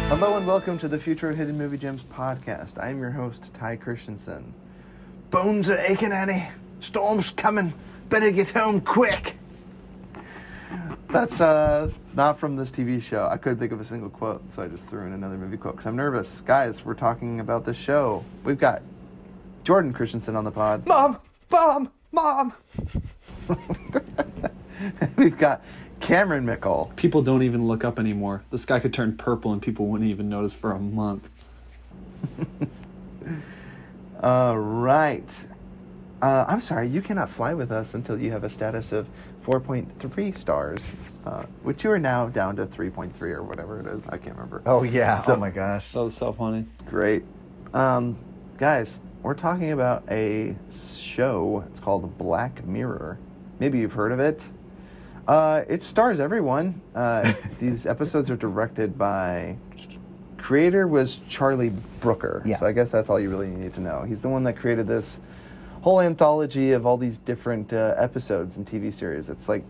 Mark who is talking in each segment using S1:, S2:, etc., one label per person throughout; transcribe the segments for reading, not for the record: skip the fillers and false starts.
S1: Hello and welcome to the Futro Hidden Movie Gems podcast. I am your host, Ty Christensen. Bones are aching, Annie. Storm's coming. Better get home quick. That's not from this TV show. I couldn't think of a single quote, so I just threw in another movie quote because I'm nervous. Guys, we're talking about this show. We've got Jordan Christensen on the pod.
S2: Mom!
S1: We've got Cameron Mickle.
S3: People don't even look up anymore. The sky could turn purple and people wouldn't even notice for a month.
S1: All right. I'm sorry, you cannot fly with us until you have a status of 4.3 stars, which you are now down to 3.3 or whatever it is. I can't remember.
S2: Oh, yeah.
S1: So,
S2: oh, my gosh.
S3: That was so funny.
S1: Great. Guys, we're talking about a show. It's called Black Mirror. Maybe you've heard of it. It stars everyone. These episodes are directed by... Creator was Charlie Brooker. Yeah. So I guess that's all you really need to know. He's the one that created this whole anthology of all these different episodes and TV series. It's like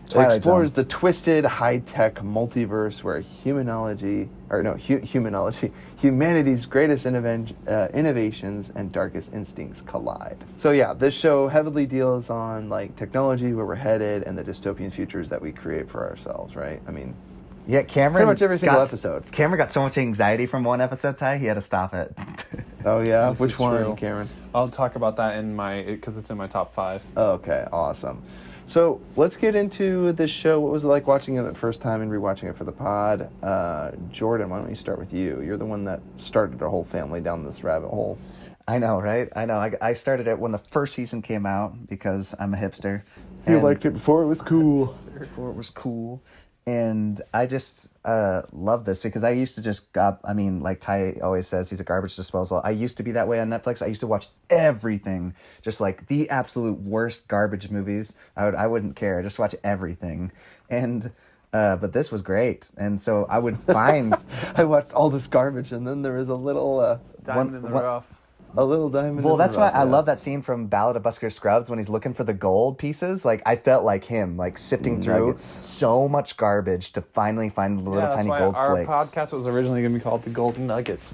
S1: it explores the twisted, high-tech multiverse where humanity's greatest innovations and darkest instincts collide. So yeah, this show heavily deals on like technology, where we're headed, and the dystopian futures that we create for ourselves, right? I mean,
S2: yeah, Cameron.
S1: Pretty much every single episode.
S2: Cameron got so much anxiety from one episode, Ty, he had to stop it.
S1: Oh, yeah?
S3: This
S1: Which one,
S3: true.
S1: Cameron?
S3: I'll talk about that because it's in my top 5.
S1: Okay, awesome. So let's get into this show. What was it like watching it the first time and rewatching it for the pod? Jordan, why don't we start with you? You're the one that started our whole family down this rabbit hole.
S2: I know, right? I know. I started it when the first season came out because I'm a hipster.
S1: You liked it before it was cool.
S2: Before it was cool. And I just love this because I used to just, like Ty always says, he's a garbage disposal. I used to be that way on Netflix. I used to watch everything, just like the absolute worst garbage movies. I wouldn't care. Just watch everything. And but this was great. And so I would find...
S1: I watched all this garbage, and then there was a little...
S3: Diamond in the rough.
S1: A little diamond.
S2: Well, that's why I love that scene from Ballad of Buster Scruggs when he's looking for the gold pieces. Like, I felt like him, like sifting through so much garbage to finally find the little tiny gold flakes.
S3: Our podcast was originally going to be called The Golden Nuggets.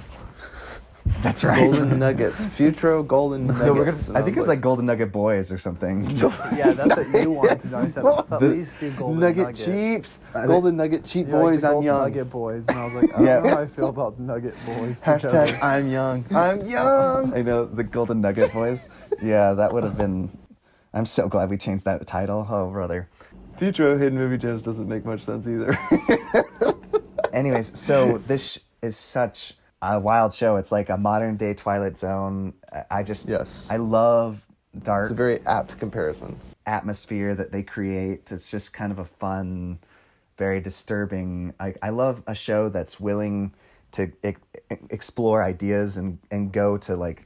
S2: That's right.
S1: Golden Nuggets. Futro Golden Nuggets.
S2: I think it's like Golden Nugget Boys or something.
S4: Yeah, that's what you wanted to know. I said, we used to do Golden
S1: Nugget Cheeps. Golden Nugget Cheap Boys,
S4: like
S1: I'm young.
S4: Nugget Boys. And I was like, I don't know how I feel about Nugget Boys.
S1: Hashtag I'm young. I'm young.
S2: I know, the Golden Nugget Boys. Yeah, that would have been... I'm so glad we changed that title. Oh, brother.
S1: Futro Hidden Movie Gems doesn't make much sense either.
S2: Anyways, so this is such... a wild show. It's like a modern day Twilight Zone. I love dark.
S1: It's a very apt comparison.
S2: Atmosphere that they create. It's just kind of a fun, very disturbing. I love a show that's willing to explore ideas and go to like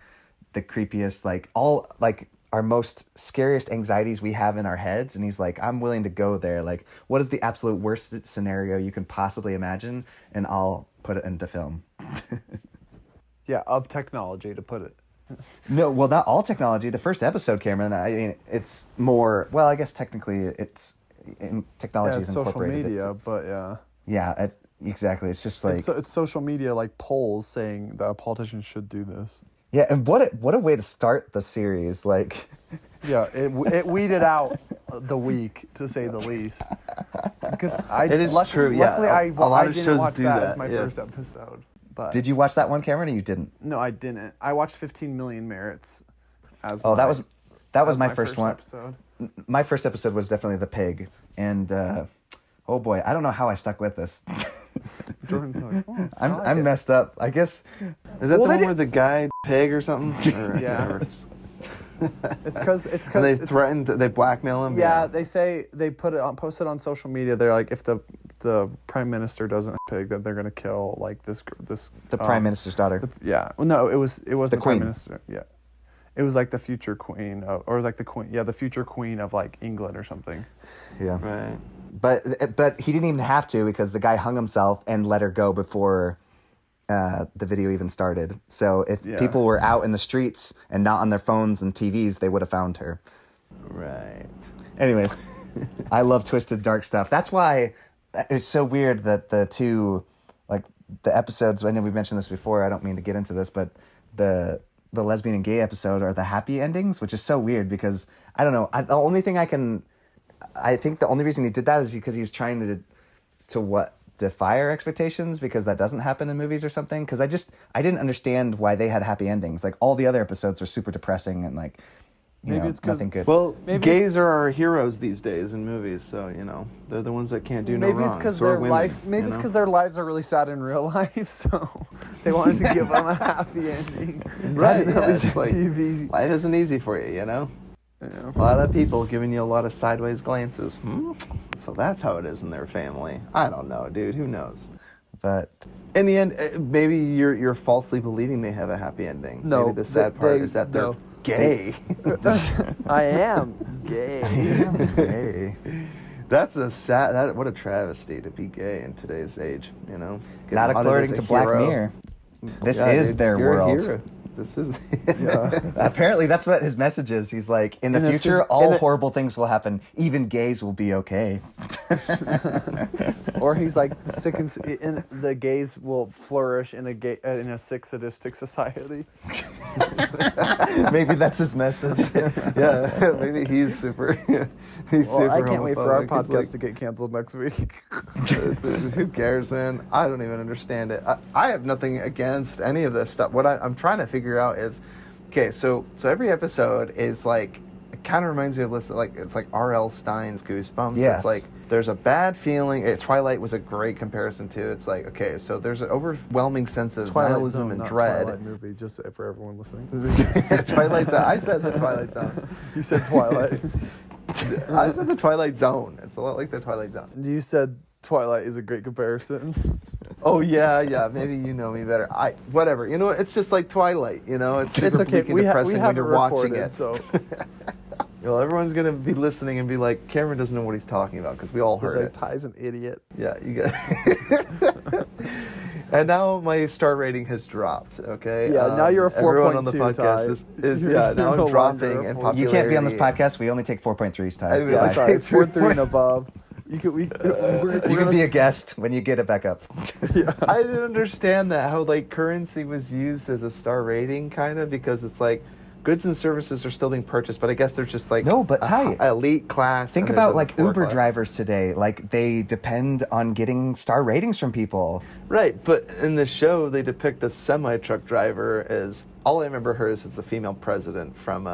S2: the creepiest, like all like our most scariest anxieties we have in our heads. And he's like, I'm willing to go there. Like, what is the absolute worst scenario you can possibly imagine? And I'll put it into film.
S4: Yeah, of technology, to put it.
S2: No, well, not all technology. The first episode, Cameron, I mean, it's more, well, I guess technically it's technology is incorporated.
S4: Social media, but yeah.
S2: Yeah, exactly. It's just like...
S4: It's social media, like polls saying that politicians should do this.
S2: Yeah, and what a way to start the series, like...
S4: Yeah, it weeded out the weak, to say the least.
S1: It is true, yeah.
S4: Luckily, I didn't
S1: shows
S4: watch
S1: do
S4: that
S1: that
S4: as my first episode. But
S2: did you watch that one, Cameron, or you didn't?
S4: No, I didn't. I watched 15 Million Merits as
S2: that was my first one.
S4: Episode.
S2: My first episode was definitely the pig, and oh boy, I don't know how I stuck with this.
S4: Jordan's like,
S2: I'm messed up. I guess.
S1: Is that the one where the guy pig or something? Or
S4: yeah. It's because
S1: they blackmail him.
S4: Yeah, they say they post it on social media. They're like, if the prime minister doesn't pig, then they're gonna kill like this.
S2: The prime minister's daughter.
S4: Well, no, it wasn't the prime
S2: queen.
S4: minister. Yeah, it was like the future queen, or it was like the queen. Yeah, the future queen of like England or something.
S2: Yeah,
S1: right.
S2: But he didn't even have to because the guy hung himself and let her go before the video even started. So if people were out in the streets and not on their phones and TVs, they would have found her.
S1: Right.
S2: Anyways, I love twisted dark stuff. That's why it's so weird that the two, like the episodes. I know we've mentioned this before. I don't mean to get into this, but the lesbian and gay episode are the happy endings, which is so weird because I don't know. I think the only reason he did that is because he was trying to defy our expectations, because that doesn't happen in movies or something. Because I didn't understand why they had happy endings. Like all the other episodes are super depressing and like
S4: Maybe it's 'cause-
S2: nothing good.
S1: Well,
S4: Maybe
S1: gays are our heroes these days in movies, so they're the ones that can't do no
S4: maybe
S1: wrong.
S4: it's because
S1: So are
S4: their
S1: women,
S4: life. Maybe it's because their lives are really sad in real life, so they wanted to give them a happy ending.
S1: right.
S4: At
S1: Yeah,
S4: least
S1: it's like,
S4: TV.
S1: life isn't easy for you,
S4: Yeah.
S1: A lot of people giving you a lot of sideways glances. So that's how it is in their family. I don't know, dude. Who knows?
S2: But
S1: In the end, maybe you're falsely believing they have a happy ending.
S4: No,
S1: Maybe the sad part is that they're
S4: no.
S1: gay.
S4: I am gay.
S2: hey,
S1: That's what a travesty to be gay in today's age. Getting
S2: not
S1: lauded
S2: according
S1: as a
S2: to Black
S1: hero.
S2: Mirror. This
S1: Yeah,
S2: is
S1: dude,
S2: their
S1: you're
S2: world.
S1: A hero. This is.
S2: Apparently, that's what his message is. He's like, in the
S4: And it's
S2: future,
S4: just-
S2: all
S4: and it-
S2: horrible things will happen. Even gays will be okay.
S4: Or he's like sick and the gays will flourish in a sick sadistic society.
S2: Maybe that's his message.
S1: Yeah, maybe he's super. He's
S4: Well,
S1: super
S4: I can't wait for our
S1: homophobic. He's
S4: podcast to get canceled next week.
S1: Who cares, man? I don't even understand it. I have nothing against any of this stuff. What I'm trying to figure out is, okay, so every episode is like, it kind of reminds me of it's like R.L. Stein's Goosebumps.
S2: Yes.
S1: It's like there's a bad feeling. Twilight was a great comparison too. It's like, okay, so there's an overwhelming sense of
S4: Twilight
S1: nihilism
S4: Zone,
S1: and
S4: not
S1: dread.
S4: Twilight movie, just for everyone listening.
S1: Twilight Zone. I said the Twilight Zone.
S4: You said Twilight.
S1: I said the Twilight Zone. It's a lot like the Twilight Zone.
S4: You said Twilight is a great comparison.
S1: Oh yeah. Maybe you know me better. Whatever. It's just like Twilight. It's super
S4: It's okay.
S1: bleak and
S4: We
S1: depressing
S4: have
S1: when you're watching
S4: recorded,
S1: it.
S4: so
S1: Everyone's gonna be listening and be like, Cameron doesn't know what he's talking about because we all heard
S4: like,
S1: it.
S4: Ty's an idiot.
S1: Yeah, you get. And now my star rating has dropped. Okay.
S4: Yeah, now you're a 4.2.
S1: Everyone on the podcast
S4: Ty.
S1: is
S4: You're
S1: now
S4: no
S1: I'm
S4: longer
S1: dropping
S4: a
S1: in
S4: full-
S1: popularity.
S2: You can't be on this podcast. We only take 4.3s, Ty.
S1: I mean,
S4: Yeah,
S1: I
S4: sorry, it's 4.3 and
S1: 4.3.
S4: above. You could
S2: You can be a guest when you get it back up.
S1: I didn't understand that, how currency was used as a star rating, kind of, because it's like goods and services are still being purchased, but I guess there's just
S2: No, but Ty,
S1: elite class.
S2: Think
S1: and there's
S2: about
S1: a poor
S2: Uber
S1: class.
S2: drivers today. They depend on getting star ratings from people.
S1: Right, but in the show they depict the semi-truck driver as, all I remember her is the female president from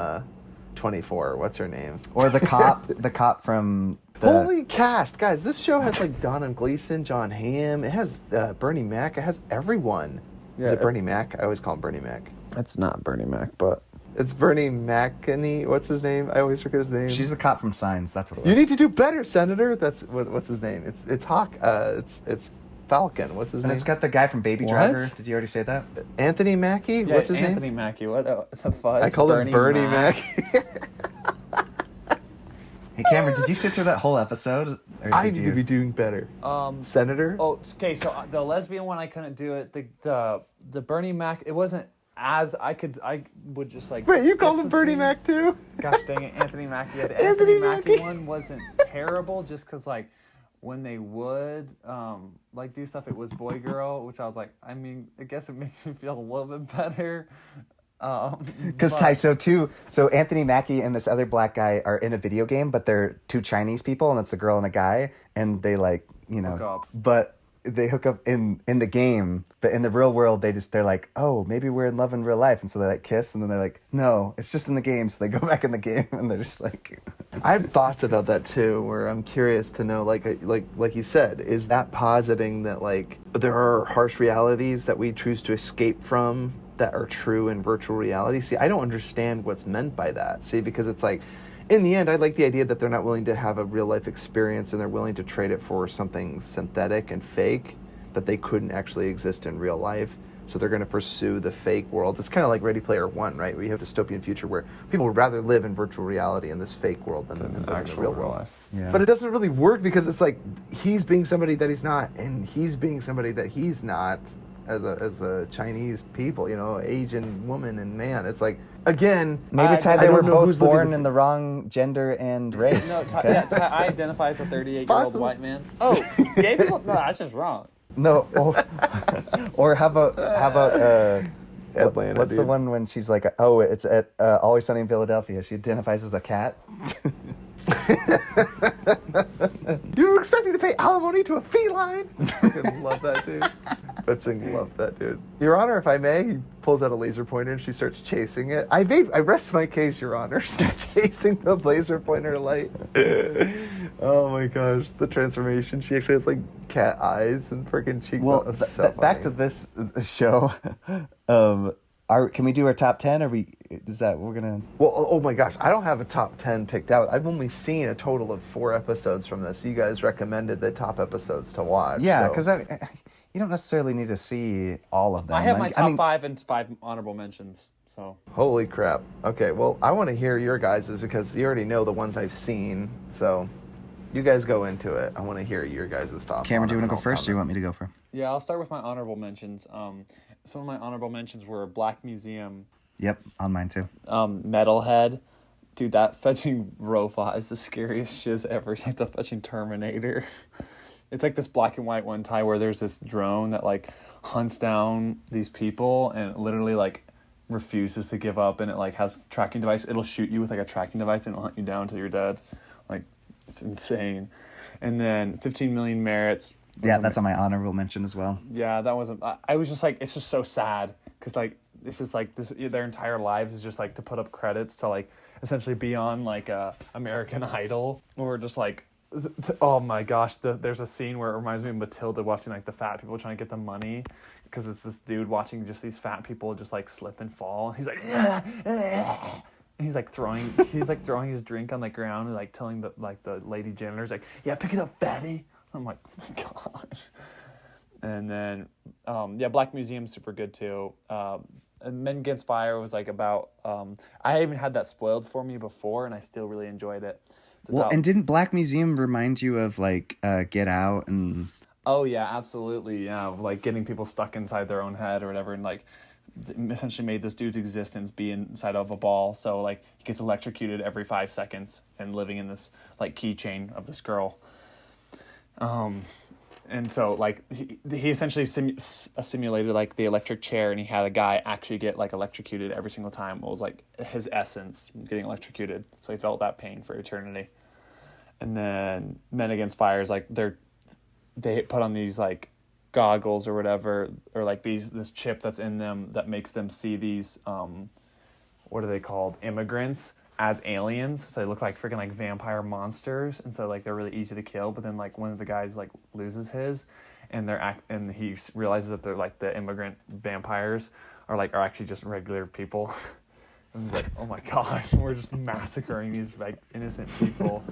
S1: 24. What's her name?
S2: Or the cop from the...
S1: Holy cast, guys! This show has Donald Gleason, John Hamm. It has Bernie Mac. It has everyone.
S4: Yeah,
S1: Is it Bernie Mac? I always call him Bernie Mac.
S4: It's not Bernie Mac, but
S1: It's Bernie McInerney. What's his name? I always forget his name.
S2: She's the cop from Signs. That's what it was.
S1: You need to do better, Senator. That's what's his name? It's Hawk. It's Falcon. What's his
S2: And
S1: name?
S2: it's got the guy from Baby
S3: What?
S2: Driver. Did you already say that?
S1: Anthony Mackie.
S3: Yeah,
S1: What's his
S3: Anthony
S1: name?
S3: Mackie. What the fudge?
S1: I called him Bernie
S3: Mac.
S1: Mackie.
S2: Hey, Cameron, did you sit through that whole episode? Or
S1: I
S2: did
S1: need
S2: you?
S1: to be doing better. Senator.
S3: Oh, okay. So the lesbian one, I couldn't do it. The Bernie Mac, it wasn't as I would just
S1: Wait, you
S3: skip
S1: called him
S3: some
S1: Bernie
S3: scenes.
S1: Mac too?
S3: Gosh dang it, Anthony Mackie. Yeah, the
S1: Anthony
S3: Anthony Mackie
S1: Mackie.
S3: one wasn't terrible, just because when they would do stuff, it was boy girl, which I was like, I mean, I guess it makes me feel a little bit better.
S2: Because Ty, so Anthony Mackie and this other black guy are in a video game, but they're two Chinese people, and it's a girl and a guy, and they
S3: Hook up.
S2: but they hook up in the game, but in the real world, they're like, oh, maybe we're in love in real life, and so they kiss, and then they're like, no, it's just in the game, so they go back in the game, and they're just like.
S1: I have thoughts about that too, where I'm curious to know, like you said, is that positing that there are harsh realities that we choose to escape from that are true in virtual reality? See, I don't understand what's meant by that. See, because it's in the end, I like the idea that they're not willing to have a real life experience and they're willing to trade it for something synthetic and fake that they couldn't actually exist in real life. So they're going to pursue the fake world. It's kind of like Ready Player One, right? Where you have a dystopian future where people would rather live in virtual reality in this fake world than live in the real world.
S3: life.
S2: Yeah.
S1: But it doesn't really work because it's he's being somebody that he's not, and he's being somebody that he's not. as a Chinese people, Asian woman and man. It's like, again,
S2: Maybe Ty,
S1: I
S2: they were
S1: don't know
S2: both
S1: who's looking
S2: born
S1: to-
S2: in the wrong gender and race.
S3: No, I identify as a 38-year-old
S1: Possible.
S3: white man. Oh, gay people? No, that's just wrong.
S2: No, or how about
S1: Atlanta,
S2: what's the
S1: dude.
S2: one when she's like, oh, it's at Always Sunny in Philadelphia. She identifies as a cat.
S1: You were expecting to pay alimony to a feline? Fucking love that dude. Fucking love that dude. Your Honor, if I may, he pulls out a laser pointer and she starts chasing it. I rest my case, Your Honor. She's chasing the laser pointer light. Oh my gosh, the transformation. She actually has like cat eyes and freaking cheekbones.
S2: Well,
S1: That's so
S2: back to
S1: funny.
S2: this show. Can we do our top 10? Is that we're gonna?
S1: Well, oh my gosh, I don't have a top 10 picked out. I've only seen a total of 4 episodes from this. You guys recommended the top episodes to watch.
S2: Yeah,
S1: so-
S2: because you don't necessarily need to see all of them.
S3: I have my
S2: Like,
S3: top 5 and 5 honorable mentions. So
S1: Holy crap. Okay, well, I want to hear your guys's because you already know the ones I've seen. So you guys go into it. I want to hear your guys' thoughts.
S2: Cameron,
S1: on
S2: do you
S1: it,
S2: want to
S1: and
S2: go
S1: I'll
S2: first, or you
S1: comment.
S2: want me to go first?
S3: yeah, I'll start with my honorable mentions. Some of my honorable mentions were Black Museum,
S2: Yep, on mine too.
S3: Metalhead. Dude, that fetching robot is the scariest shiz ever. It's like the fetching Terminator. It's like this black and white one, Ty, where there's this drone that like hunts down these people and it literally like refuses to give up, and it like has tracking device. It'll shoot you with like a tracking device and it'll hunt you down until you're dead. Like, it's insane. And then 15 Million Merits.
S2: Yeah, that's on my honorable mention as well.
S3: Yeah, that wasn't. I was just like, it's just so sad because like it's just like this. Their entire lives is just like to put up credits to like essentially be on like American Idol, or just like, oh my gosh, there's a scene where it reminds me of Matilda watching like the fat people trying to get the money, because it's this dude watching just these fat people just like slip and fall. And he's like, and he's like throwing his drink on the ground and like telling the lady janitors like, yeah, pick it up, fatty. I'm like, oh my gosh. And then, Black Museum's super good too. And Men Against Fire was like about, I even had that spoiled for me before and I still really enjoyed it.
S2: Well, and didn't Black Museum remind you of like Get Out and?
S3: Oh yeah, absolutely. Yeah, like getting people stuck inside their own head or whatever, and like essentially made this dude's existence be inside of a ball. So like he gets electrocuted every 5 seconds and living in this like keychain of this girl. And so like he essentially simulated like the electric chair, and he had a guy actually get like electrocuted every single time. It was like his essence getting electrocuted, so he felt that pain for eternity. And then Men Against Fire is like they put on these like goggles or whatever, or like this chip that's in them that makes them see these what are they called, immigrants, as aliens. So they look like freaking like vampire monsters, and so like they're really easy to kill. But then like one of the guys like loses his, and and he realizes that they're like the immigrant vampires are actually just regular people. And he's like, oh my gosh, we're just massacring these like innocent people.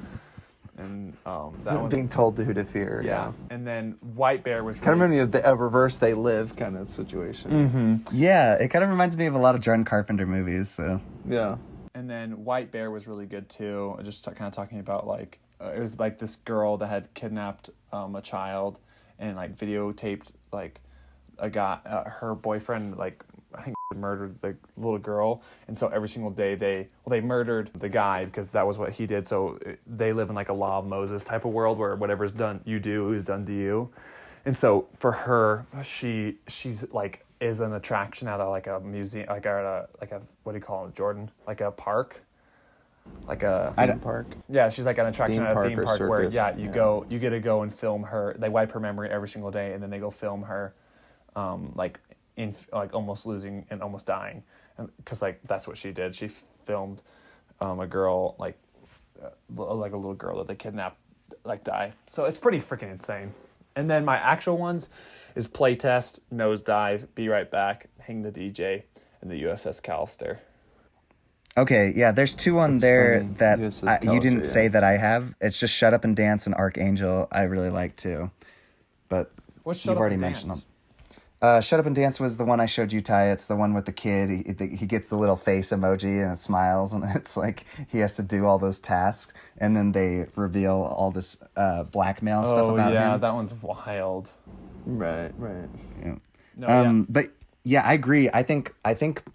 S3: And that was
S1: being told who to fear.
S3: yeah. And then White Bear was
S1: Kind of remind me of the reverse they live kind of situation.
S2: Yeah, it kind of reminds me of a lot of John Carpenter movies. So
S1: Yeah.
S3: And then White Bear was really good too. Just kind of talking about like it was like this girl that had kidnapped a child and like videotaped like a guy, her boyfriend, like I think murdered the little girl, and so every single day they murdered the guy because that was what he did. So they live in like a Law of Moses type of world where whatever's done you do is done to you. And so for her, she's like is an attraction at a like a museum, like at a what do you call it, Jordan? Like a park, like a
S1: Theme park.
S3: yeah. She's like an attraction
S1: Theme
S3: at a
S1: park
S3: theme
S1: or
S3: park where
S1: circus,
S3: you
S1: yeah.
S3: you get to go and film her. They wipe her memory every single day, and then they go film her, like in like almost losing and almost dying, because like that's what she did. She filmed a girl like a little girl that they kidnapped like die. So it's pretty freaking insane. And then my actual ones is Playtest, Nosedive, Be Right Back, Hang the DJ, and the USS Callister.
S2: okay, yeah, there's two on
S1: That's
S2: there
S1: funny.
S2: that
S1: USS
S2: you didn't
S1: Callister,
S2: say
S1: yeah.
S2: that I have. It's just Shut Up and Dance and Archangel. I really like too, but
S3: What's Shut
S2: you've
S3: Up
S2: already
S3: and
S2: mentioned
S3: Dance?
S2: them. Shut Up and Dance was the one I showed you, Ty. It's the one with the kid. He gets the little face emoji and it smiles, and it's like he has to do all those tasks, and then they reveal all this blackmail stuff
S3: Oh
S2: about
S3: yeah,
S2: him.
S3: that one's wild.
S1: Right.
S2: Yeah.
S3: No, yeah.
S2: But yeah, I agree. I think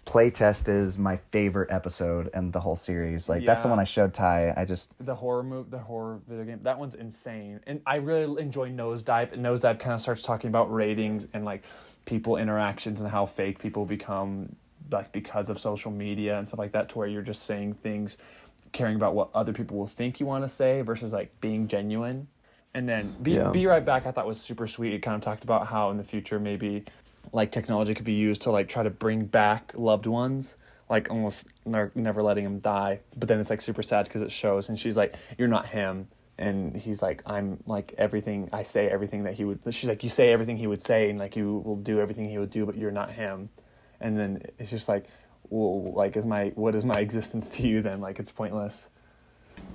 S2: Playtest is my favorite episode in the whole series. Like that's the
S3: Yeah.
S2: one I showed Ty.
S3: The horror video game, that one's insane. And I really enjoy Nosedive. And Nosedive kind of starts talking about ratings and like people interactions and how fake people become, like because of social media and stuff like that, to where you're just saying things, caring about what other people will think you want to say versus like being genuine. And then Be Right Back, I thought was super sweet. It kind of talked about how in the future maybe like technology could be used to like try to bring back loved ones, like almost never letting them die. But then it's like super sad because it shows, and she's like, "You're not him," and he's like, "I'm like everything. I say everything that he would." She's like, "You say everything he would say, and like you will do everything he would do, but you're not him." And then it's just like, well, like what is my existence to you then? Like it's pointless.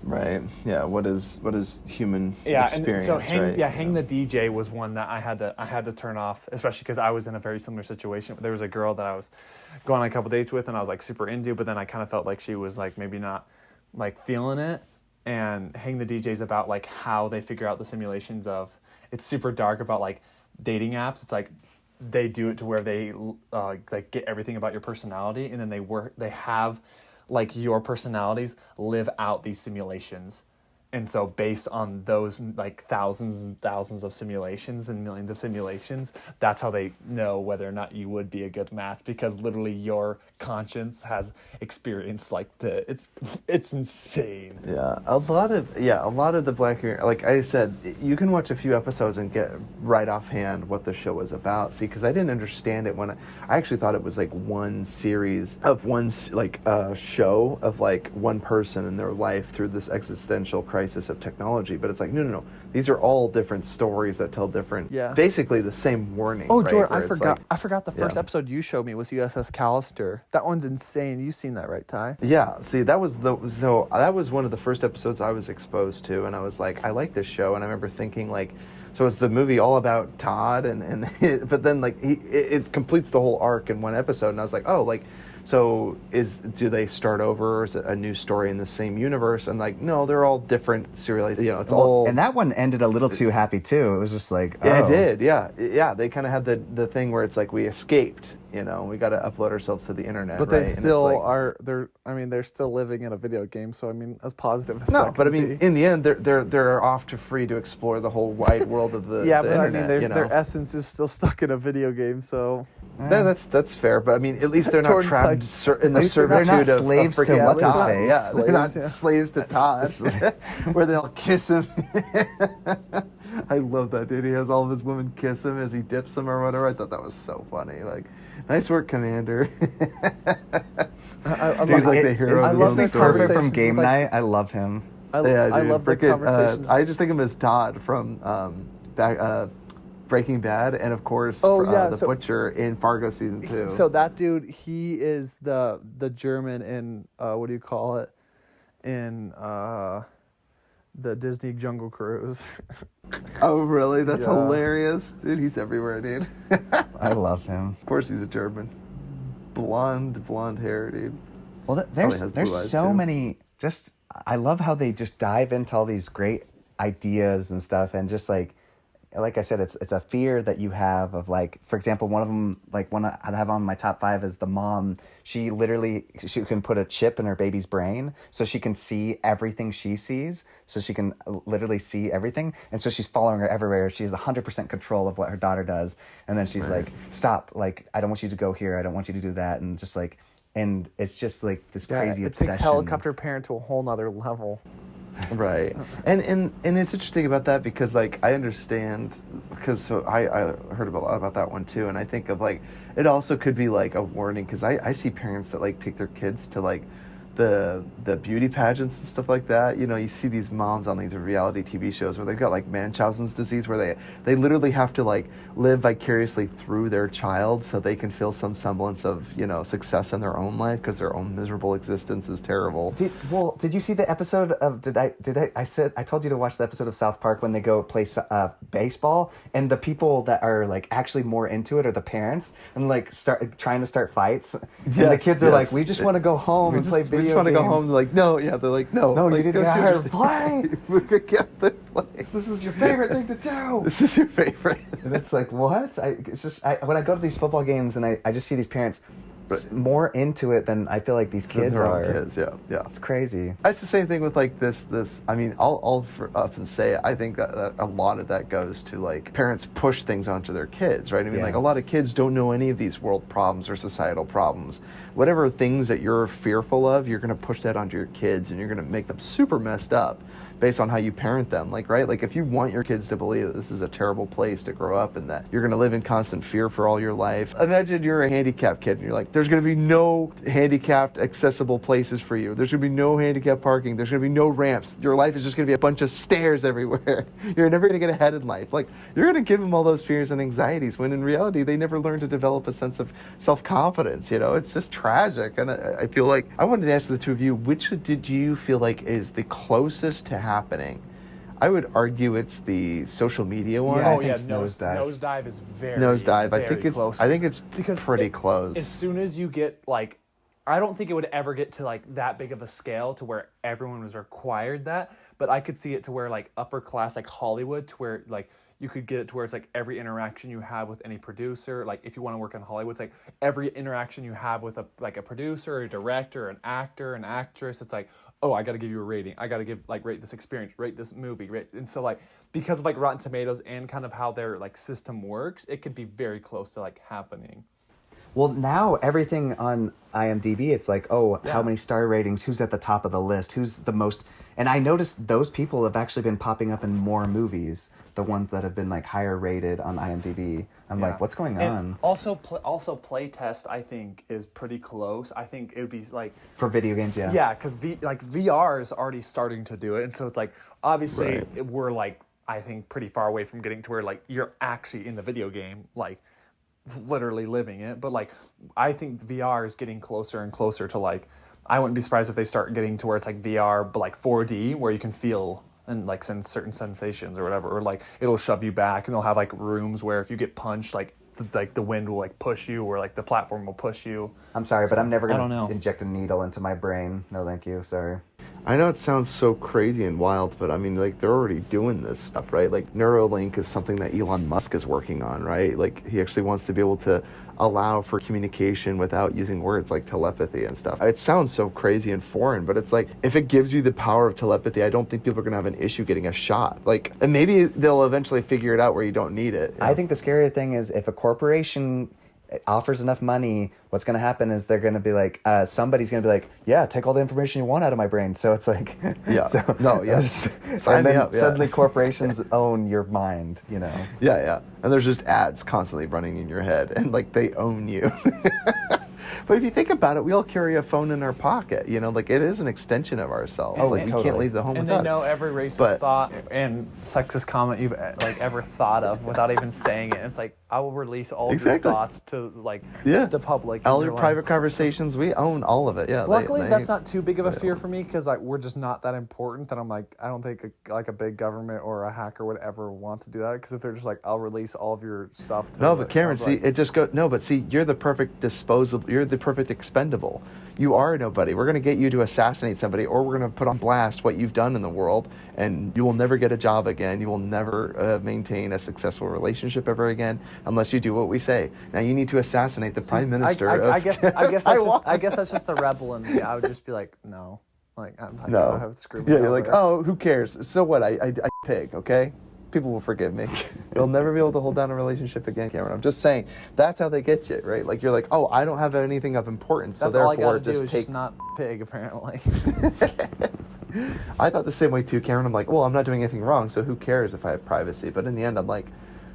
S1: Right. Yeah. What is human
S3: Yeah,
S1: experience?
S3: and so
S1: right?
S3: Hang the DJ was one that I had to turn off, especially because I was in a very similar situation. There was a girl that I was going on a couple dates with, and I was like super into, but then I kind of felt like she was like maybe not like feeling it. And Hang the DJ is about like how they figure out the simulations of. It's super dark about like dating apps. It's like they do it to where they like get everything about your personality, and then they have like your personalities live out these simulations. And so based on those like thousands and thousands of simulations and millions of simulations, that's how they know whether or not you would be a good match, because literally your conscience has experienced like it's insane.
S1: Yeah, a lot of the Black Mirror, like I said, you can watch a few episodes and get right offhand what the show was about. See, because I didn't understand it when I actually thought it was like one series of one show of like one person in their life through this existential crisis of technology. But it's like no, these are all different stories that tell different, basically the same warning.
S4: Oh,
S1: right?
S4: Jordan,
S1: Where
S4: I forgot the first episode you showed me was USS Callister. That one's insane. You've seen that, right, Ty?
S1: Yeah, see, that was one of the first episodes I was exposed to, and I was like, I like this show, and I remember thinking like, so is the movie all about Todd, but then like it completes the whole arc in one episode, and I was like, oh, like, so do they start over, or is it a new story in the same universe? And like, no, they're all different serialized, it's all.
S2: And that one ended a little too happy too. It was just like,
S1: Yeah, it did. Yeah. They kind of had the thing where it's like we escaped. We got to upload ourselves to the internet.
S4: But
S1: right?
S4: they still are. They're still living in a video game. So I mean, as positive as that
S1: but I
S4: can
S1: mean,
S4: be.
S1: in the end, they're off to free to explore the whole wide world of the
S4: yeah,
S1: the
S4: but
S1: internet.
S4: I mean, their essence is still stuck in a video game. So
S1: that's fair. But I mean, at least they're not
S4: Jordan's
S1: trapped in the
S2: least they're not
S1: servitude of
S2: slaves to
S1: freaking
S2: what's his
S1: Todd.
S2: face.
S1: Yeah, they're not
S4: Slaves, yeah.
S1: slaves to Todd, where they'll kiss him. I love that, dude. He has all of his women kiss him as he dips them or whatever. I thought that was so funny. Like, nice work, Commander. He's like the hero
S4: I
S1: of
S4: love
S1: the
S4: the
S1: story.
S2: Perfect from
S4: conversations
S2: Game
S4: with, like-
S2: Night. I love him.
S4: I
S1: Dude,
S4: love the
S1: freaking,
S4: conversations.
S1: I just think of him as Todd from Breaking Bad, and of course, the Butcher in Fargo season 2.
S4: So that dude, he is the German in what do you call it, in the Disney Jungle Cruise.
S1: Oh, really? That's
S4: Yeah.
S1: hilarious, dude. He's everywhere, dude.
S2: I love him.
S1: Of course, he's a German. Blonde hair, dude.
S2: Well,
S1: Probably has
S2: there's
S1: blue eyes,
S2: so
S1: too.
S2: many. Just I love how they just dive into all these great ideas and stuff, and just like I said, it's a fear that you have of, like, for example, one of them, like one I have on my top 5 is the mom. She can put a chip in her baby's brain so she can see everything she sees, so she can literally see everything, and so she's following her everywhere. She has 100% control of what her daughter does, and then she's like, stop, like, I don't want you to go here, I don't want you to do that, and just like, and it's just like this crazy
S4: it
S2: obsession.
S4: takes helicopter parent to a whole nother level.
S1: Right. And it's interesting about that because, like, I understand, because I heard a lot about that one too, and I think of, like, it also could be like a warning, because I see parents that like take their kids to like the beauty pageants and stuff like that. You see these moms on these reality TV shows where they've got like Munchausen's disease, where they literally have to like live vicariously through their child so they can feel some semblance of success in their own life, because their own miserable existence is terrible.
S2: Did you see the episode of I told you to watch the episode of South Park when they go play baseball, and the people that are like actually more into it are the parents, and like trying to start fights, and the kids are like, we just want to go home and play video
S1: just want to go home. They're like, no, yeah, they're like, no,
S2: No,
S1: like,
S2: you didn't
S1: go
S2: get
S1: to
S2: her
S1: your
S2: to play.
S1: We're gonna get the play.
S2: This is your favorite thing to do.
S1: This is your favorite.
S2: And it's like, what? It's just when I go to these football games and I just see these parents more into it than I feel like these kids
S1: Their
S2: are.
S1: own kids, yeah.
S2: It's crazy.
S1: It's the same thing with like this. I mean, I'll often say I think that a lot of that goes to like parents push things onto their kids, right? I mean,
S2: Yeah.
S1: like a lot of kids don't know any of these world problems or societal problems. Whatever things that you're fearful of, you're going to push that onto your kids, and you're going to make them super messed up based on how you parent them. Like, right? Like if you want your kids to believe that this is a terrible place to grow up and that you're going to live in constant fear for all your life. Imagine you're a handicapped kid and you're like, there's going to be no handicapped accessible places for you. There's going to be no handicapped parking. There's going to be no ramps. Your life is just going to be a bunch of stairs everywhere. You're never going to get ahead in life. Like you're going to give them all those fears and anxieties when in reality, they never learn to develop a sense of self-confidence. You know, it's just tragic. And I feel like I wanted to ask the two of you, which did you feel like is the closest to happening? I would argue it's the social media one.
S2: Yeah,
S3: Oh
S2: I
S3: yeah,
S2: think it's Nosedive.
S3: Nosedive is very
S1: Nosedive.
S3: very
S1: I think it's
S3: because
S1: pretty close.
S3: As soon as you get like, I don't think it would ever get to like that big of a scale to where everyone was required that, but I could see it to where like upper class like Hollywood, to where like you could get it to where it's like every interaction you have with any producer, like if you want to work in Hollywood, it's like every interaction you have with a producer, a director, an actor, an actress, it's like, oh, I got to give you a rating. I got to rate this experience, rate this movie, and so like because of like Rotten Tomatoes and kind of how their like system works, it could be very close to like happening.
S2: Well, now everything on IMDb, it's like, oh,
S3: Yeah.
S2: how many star ratings, who's at the top of the list, who's the most... And I noticed those people have actually been popping up in more movies, the ones that have been like higher rated on IMDb. I'm like, what's going
S3: and
S2: on?
S3: Also Playtest, I think, is pretty close. I think it would be like...
S2: For video games, yeah.
S3: Yeah, because VR is already starting to do it. And so it's like, obviously, we're like, I think, pretty far away from getting to where like you're actually in the video game, like literally living it. But like, I think VR is getting closer and closer to like, I wouldn't be surprised if they start getting to where it's like VR, but like 4D, where you can feel and like send certain sensations or whatever, or like it'll shove you back, and they'll have like rooms where if you get punched, like the wind will like push you, or like the platform will push you.
S2: I'm sorry, but I'm never
S3: I don't
S2: going
S3: know.
S2: to inject a needle into my brain. No, thank you. Sorry.
S1: I know it sounds so crazy and wild, but I mean, like, they're already doing this stuff, right? Like, Neuralink is something that Elon Musk is working on, right? Like, he actually wants to be able to allow for communication without using words like telepathy and stuff. It sounds so crazy and foreign, but it's like, if it gives you the power of telepathy, I don't think people are going to have an issue getting a shot. Like, and maybe they'll eventually figure it out where you don't need it.
S2: I think the scary thing is if a corporation offers enough money, what's going to happen is they're going to be like, somebody's going to be like, yeah, take all the information you want out of my brain. So it's like,
S1: Yeah.
S2: so,
S1: No, yeah. Sign
S2: and
S1: me
S2: then
S1: up, yeah.
S2: suddenly corporations own your mind, you know.
S1: Yeah. And there's just ads constantly running in your head, and like they own you. But if you think about it, we all carry a phone in our pocket. You know, like it is an extension of ourselves. Like you
S2: totally.
S1: can't leave the home
S3: And
S1: without
S3: they know
S1: it.
S3: every racist
S1: But-
S3: thought and sexist comment you've like ever thought of without even saying it. It's like, I will release all of your
S1: Exactly.
S3: thoughts to like
S1: Yeah.
S3: the public.
S1: All
S3: and
S1: your
S3: you're
S1: private
S3: like,
S1: conversations, we own all of it. Yeah.
S4: Luckily,
S1: they-
S4: that's not too big of a fear for me because like we're just not that important. That I'm like, I don't think a big government or a hacker would ever want to do that. Because if they're just like, I'll release all of your stuff. To
S1: No,
S4: like,
S1: but Cameron,
S4: I'll
S1: see,
S4: be like,
S1: it just goes. No, but see, you're the perfect disposable. You're the perfect expendable. You are nobody. We're going to get you to assassinate somebody, or we're going to put on blast what you've done in the world, and you will never get a job again. You will never maintain a successful relationship ever again unless you do what we say. Now, you need to assassinate the prime minister.
S4: I guess that's
S1: Taiwan.
S4: I guess that's just the rebel in me. I would just be like, no, like I
S1: No.
S4: have to screw.
S1: Yeah, you're like, oh, who cares? So what? I pig, okay? People will forgive me. You'll never be able to hold down a relationship again, Cameron. I'm just saying, that's how they get you, right? Like, you're like, oh, I don't have anything of importance,
S4: That's
S1: so
S4: all I
S1: therefore
S4: gotta do
S1: just
S4: is
S1: take...
S4: just not pig. Apparently.
S1: I thought the same way too, Cameron. I'm like, well, I'm not doing anything wrong, so who cares if I have privacy? But in the end, I'm like,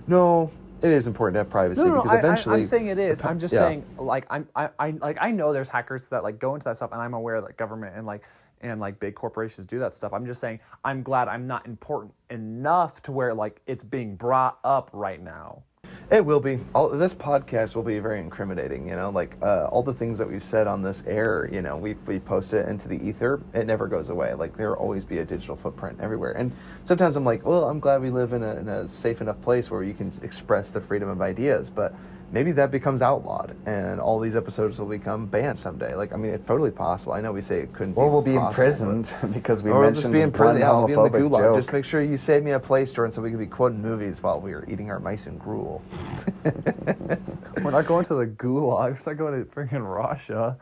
S1: no, it is important to have privacy
S4: No,
S1: because eventually...
S4: I'm saying it is. I'm just
S1: yeah.
S4: saying, like, I know there's hackers that like go into that stuff, and I'm aware that government and big corporations do that stuff. I'm just saying, I'm glad I'm not important enough to where like it's being brought up right now.
S1: It will be. This podcast will be very incriminating, you know, like all the things that we've said on this air, you know, we post it into the ether. It never goes away. Like there will always be a digital footprint everywhere. And sometimes I'm like, well, I'm glad we live in a safe enough place where you can express the freedom of ideas. But maybe that becomes outlawed and all these episodes will become banned someday. Like, I mean, it's totally possible. I know we say it couldn't be
S2: Or we'll be
S1: possible,
S2: imprisoned because we
S1: or we'll
S2: mentioned
S1: just be in prison.
S2: one
S1: Yeah, I'll be in the
S2: homophobic
S1: gulag.
S2: joke.
S1: Just make sure you save me a Play Store, and so we can be quoting movies while we are eating our mice and gruel.
S4: We're not going to the gulag. It's not going to freaking Russia.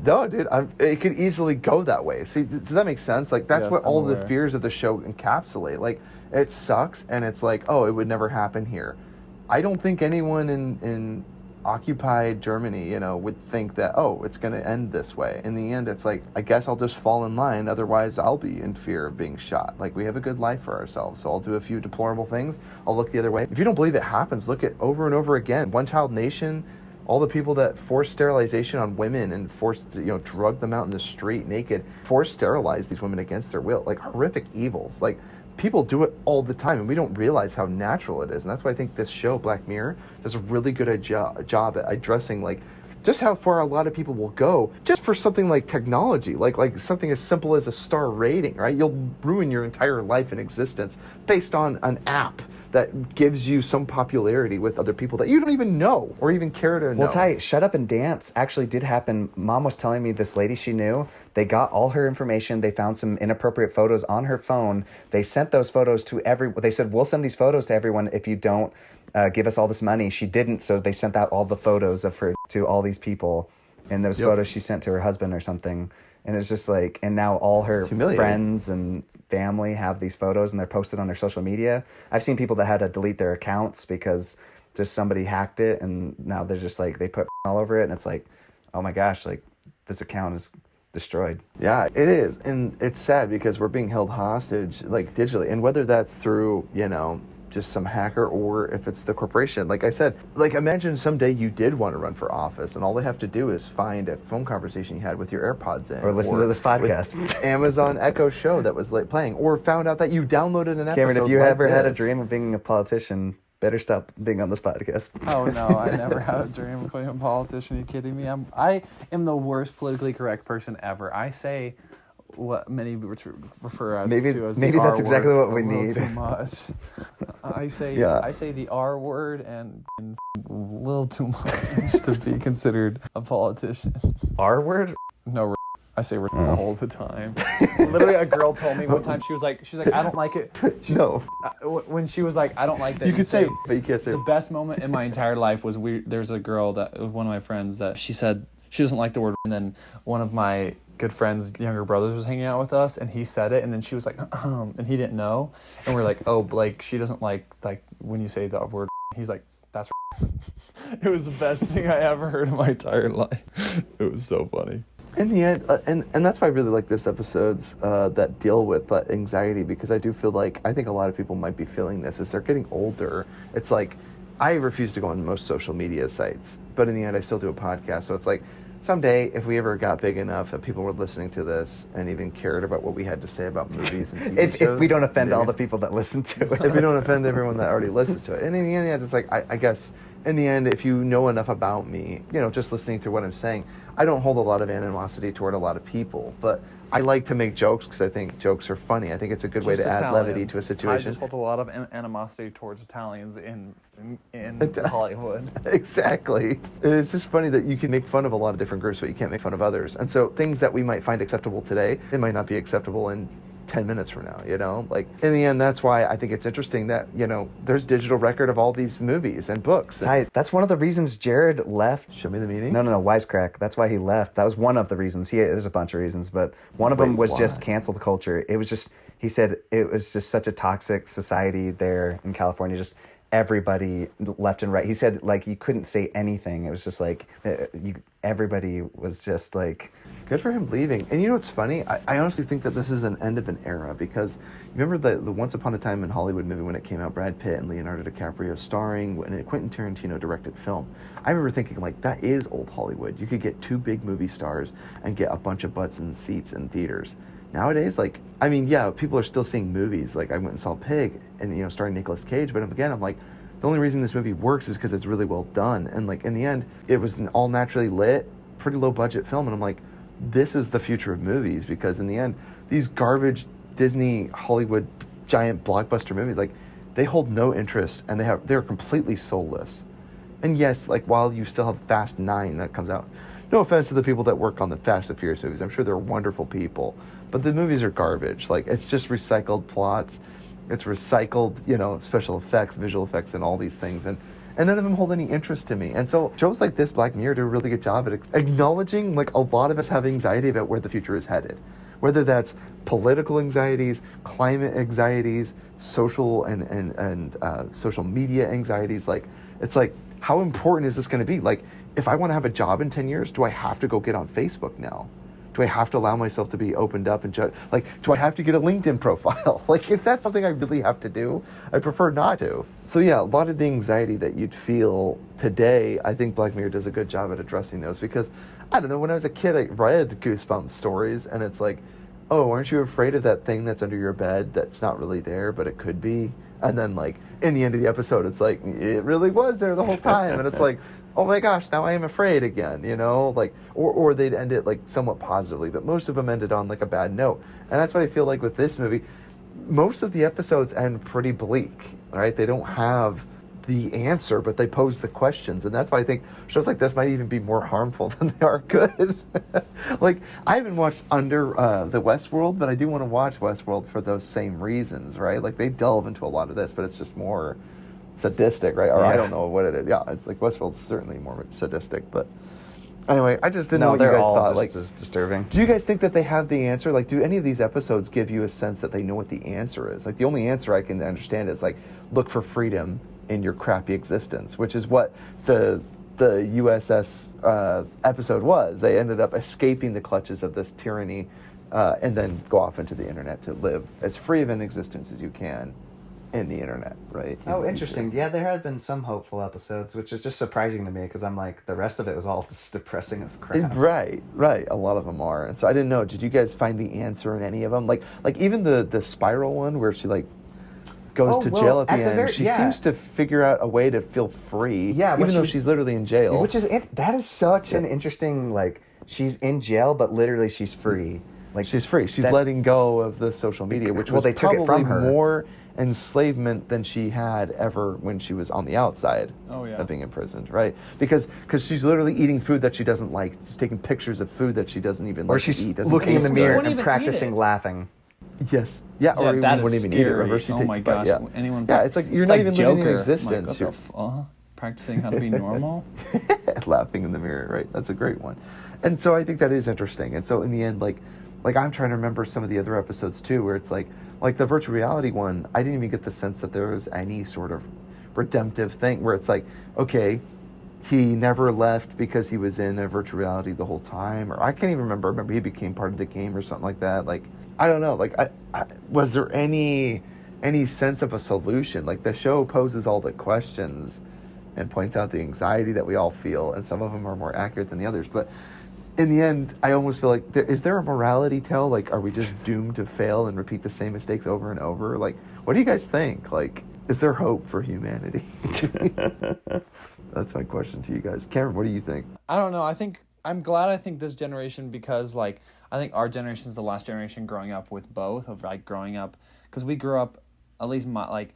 S1: No, dude, it could easily go that way. See, does that make sense? Like, that's
S4: Yes,
S1: what
S4: I'm
S1: all the
S4: aware.
S1: fears of the show encapsulate. Like, it sucks, and it's like, oh, it would never happen here. I don't think anyone in occupied Germany, you know, would think that, oh, it's going to end this way. In the end, it's like, I guess I'll just fall in line. Otherwise, I'll be in fear of being shot. Like, we have a good life for ourselves. So I'll do a few deplorable things. I'll look the other way. If you don't believe it happens, look at over and over again. One Child Nation, all the people that force sterilization on women and drug them out in the street naked, force sterilize these women against their will. Like, horrific evils. Like, people do it all the time, and we don't realize how natural it is. And that's why I think this show, Black Mirror, does a really good job at addressing, like, just how far a lot of people will go just for something like technology, like something as simple as a star rating, right? You'll ruin your entire life and existence based on an app that gives you some popularity with other people that you don't even know or even care to know.
S2: Well, Ty, Shut Up and Dance actually did happen. Mom was telling me this lady she knew, they got all her information. They found some inappropriate photos on her phone. They sent those photos to they said, we'll send these photos to everyone if you don't give us all this money. She didn't, so they sent out all the photos of her to all these people. And those photos she sent to her husband or something. And it's just like, and now all her friends and family have these photos and they're posted on their social media. I've seen people that had to delete their accounts because just somebody hacked it, and now they're just like, they put all over it, and it's like, oh my gosh, like, this account is destroyed.
S1: Yeah, it is. And it's sad because we're being held hostage, like, digitally. And whether that's through, just some hacker, or if it's the corporation. Like I said, like, imagine someday you did want to run for office and all they have to do is find a phone conversation you had with your AirPods in.
S2: Or listen to this podcast.
S1: with Amazon Echo show that was like playing, or found out that you downloaded an episode.
S2: Cameron, if you
S1: like
S2: ever had a
S1: this.
S2: dream of being a politician, better stop being on this podcast.
S4: Oh no, I never had a dream of being a politician. Are you kidding me? I am the worst politically correct person ever. I say what many refer as
S2: Maybe
S4: to as
S2: that's
S4: the R
S2: exactly
S4: word
S2: what we
S4: a little
S2: need.
S4: Too much. I say the R word and a little too much to be considered a politician.
S2: R word?
S4: No, I say all the time. Literally, a girl told me one time, she's like, I don't like it. When she was like, I don't like that.
S1: You could say, but you can't say.
S4: The best moment in my entire life was there's a girl that was one of my friends that she said she doesn't like the word, and then one of my good friends' younger brothers was hanging out with us, and he said it, and then she was like, and he didn't know, and we're like, oh, like, she doesn't like when you say the word. He's like, that's. It was the best thing I ever heard in my entire life. It was so funny.
S1: In the end, and that's why I really like this episodes that deal with anxiety, because I do feel like, I think a lot of people might be feeling this as they're getting older. It's like, I refuse to go on most social media sites, but in the end I still do a podcast. So it's like, someday, if we ever got big enough that people were listening to this and even cared about what we had to say about movies and TV shows.
S2: If we don't offend all the people that listen to it.
S1: If we don't offend everyone that already listens to it. And in the end, it's like, I guess, in the end, if you know enough about me, just listening to what I'm saying, I don't hold a lot of animosity toward a lot of people, but I like to make jokes because I think jokes are funny. I think it's a good way to add levity to a situation.
S4: I just hold a lot of animosity towards Italians in Hollywood.
S1: Exactly. It's just funny that you can make fun of a lot of different groups, but you can't make fun of others. And so things that we might find acceptable today, they might not be acceptable in 10 minutes from now, Like, in the end, that's why I think it's interesting that, there's digital record of all these movies and books.
S2: Ty, that's one of the reasons Jared left.
S1: Show me the meeting?
S2: No, wisecrack. That's why he left. That was one of the reasons. There's a bunch of reasons, but one of them was just canceled culture. It was just, he said it was just such a toxic society there in California, just everybody left and right. He said, like, you couldn't say anything. It was just like, everybody was just like...
S1: Good for him leaving. And you know what's funny? I honestly think that this is an end of an era, because you remember the Once Upon a Time in Hollywood movie when it came out, Brad Pitt and Leonardo DiCaprio starring, in a Quentin Tarantino directed film. I remember thinking, like, that is old Hollywood. You could get two big movie stars and get a bunch of butts in seats in theaters. Nowadays, like, I mean, yeah, people are still seeing movies. Like, I went and saw Pig, and, starring Nicolas Cage, but again, I'm like, the only reason this movie works is because it's really well done. And, like, in the end, it was an all naturally lit, pretty low budget film, and I'm like, this is the future of movies, because in the end, these garbage Disney Hollywood giant blockbuster movies, like, they hold no interest, and they're completely soulless. And yes, like while you still have Fast 9 that comes out, no offense to the people that work on the Fast and Furious movies, I'm sure they're wonderful people, but the movies are garbage. Like, it's just recycled plots, it's recycled, special effects, visual effects, and all these things, and none of them hold any interest to me. And so shows like this, Black Mirror, do a really good job at acknowledging, like, a lot of us have anxiety about where the future is headed, whether that's political anxieties, climate anxieties, social and social media anxieties. Like, it's like, how important is this going to be? Like, if I want to have a job in 10 years, do I have to go get on Facebook now? Do I have to allow myself to be opened up and judged? Like, do I have to get a LinkedIn profile? Like, is that something I really have to do? I prefer not to. So yeah, a lot of the anxiety that you'd feel today, I think Black Mirror does a good job at addressing those, because, I don't know, when I was a kid, I read Goosebumps stories, and it's like, oh, aren't you afraid of that thing that's under your bed that's not really there, but it could be? And then, like, in the end of the episode, it's like, it really was there the whole time. And it's like, oh my gosh, now I am afraid again, like, or they'd end it like somewhat positively, but most of them ended on like a bad note. And that's what I feel like with this movie. Most of the episodes end pretty bleak, right? They don't have the answer, but they pose the questions. And that's why I think shows like this might even be more harmful than they are good. Like, I haven't watched Under the Westworld, but I do want to watch Westworld for those same reasons, right? Like, they delve into a lot of this, but it's just more sadistic, right? Or I don't know what it is. Yeah, it's like Westworld's certainly more sadistic, but anyway, I just didn't know what you guys thought. Like,
S2: as disturbing.
S1: Do you guys think that they have the answer? Like, do any of these episodes give you a sense that they know what the answer is? Like, the only answer I can understand is like, look for freedom in your crappy existence, which is what the USS episode was. They ended up escaping the clutches of this tyranny, and then go off into the internet to live as free of an existence as you can in the internet, right?
S2: Oh, interesting. Yeah, there have been some hopeful episodes, which is just surprising to me, because I'm like, the rest of it was all just depressing as crap.
S1: Right. A lot of them are. And so I didn't know, did you guys find the answer in any of them? Like even the Spiral one, where she like goes to jail at the end. She seems to figure out a way to feel free, even though she's literally in jail.
S2: That is such an interesting, like, she's in jail, but literally she's free. Like,
S1: she's free. She's letting go of the social media, which was probably more enslavement than she had ever when she was on the outside of being imprisoned, right? Because she's literally eating food that she doesn't like. She's taking pictures of food that she doesn't even like to eat.
S2: Or she's looking in the mirror and practicing laughing.
S1: Yes. Yeah, or even wouldn't even eat it. Remember, she takes
S3: my gosh.
S1: It's like, you're not even living in existence.
S3: Practicing how to be normal.
S1: Laughing in the mirror, right? That's a great one. And so I think that is interesting. And so in the end, like I'm trying to remember some of the other episodes too, where it's like the virtual reality one, I didn't even get the sense that there was any sort of redemptive thing where it's like, okay, he never left because he was in a virtual reality the whole time, or I can't even remember. Maybe he became part of the game or something like that. Like, I don't know. Like, I was there any sense of a solution? Like, the show poses all the questions and points out the anxiety that we all feel, and some of them are more accurate than the others. But in the end, I almost feel like, is there a morality tale? Like, are we just doomed to fail and repeat the same mistakes over and over? Like, what do you guys think? Like, is there hope for humanity? That's my question to you guys. Cameron, what do you think?
S3: I don't know. I'm glad this generation, because like, I think our generation is the last generation growing up with both, of like growing up, because we grew up, at least my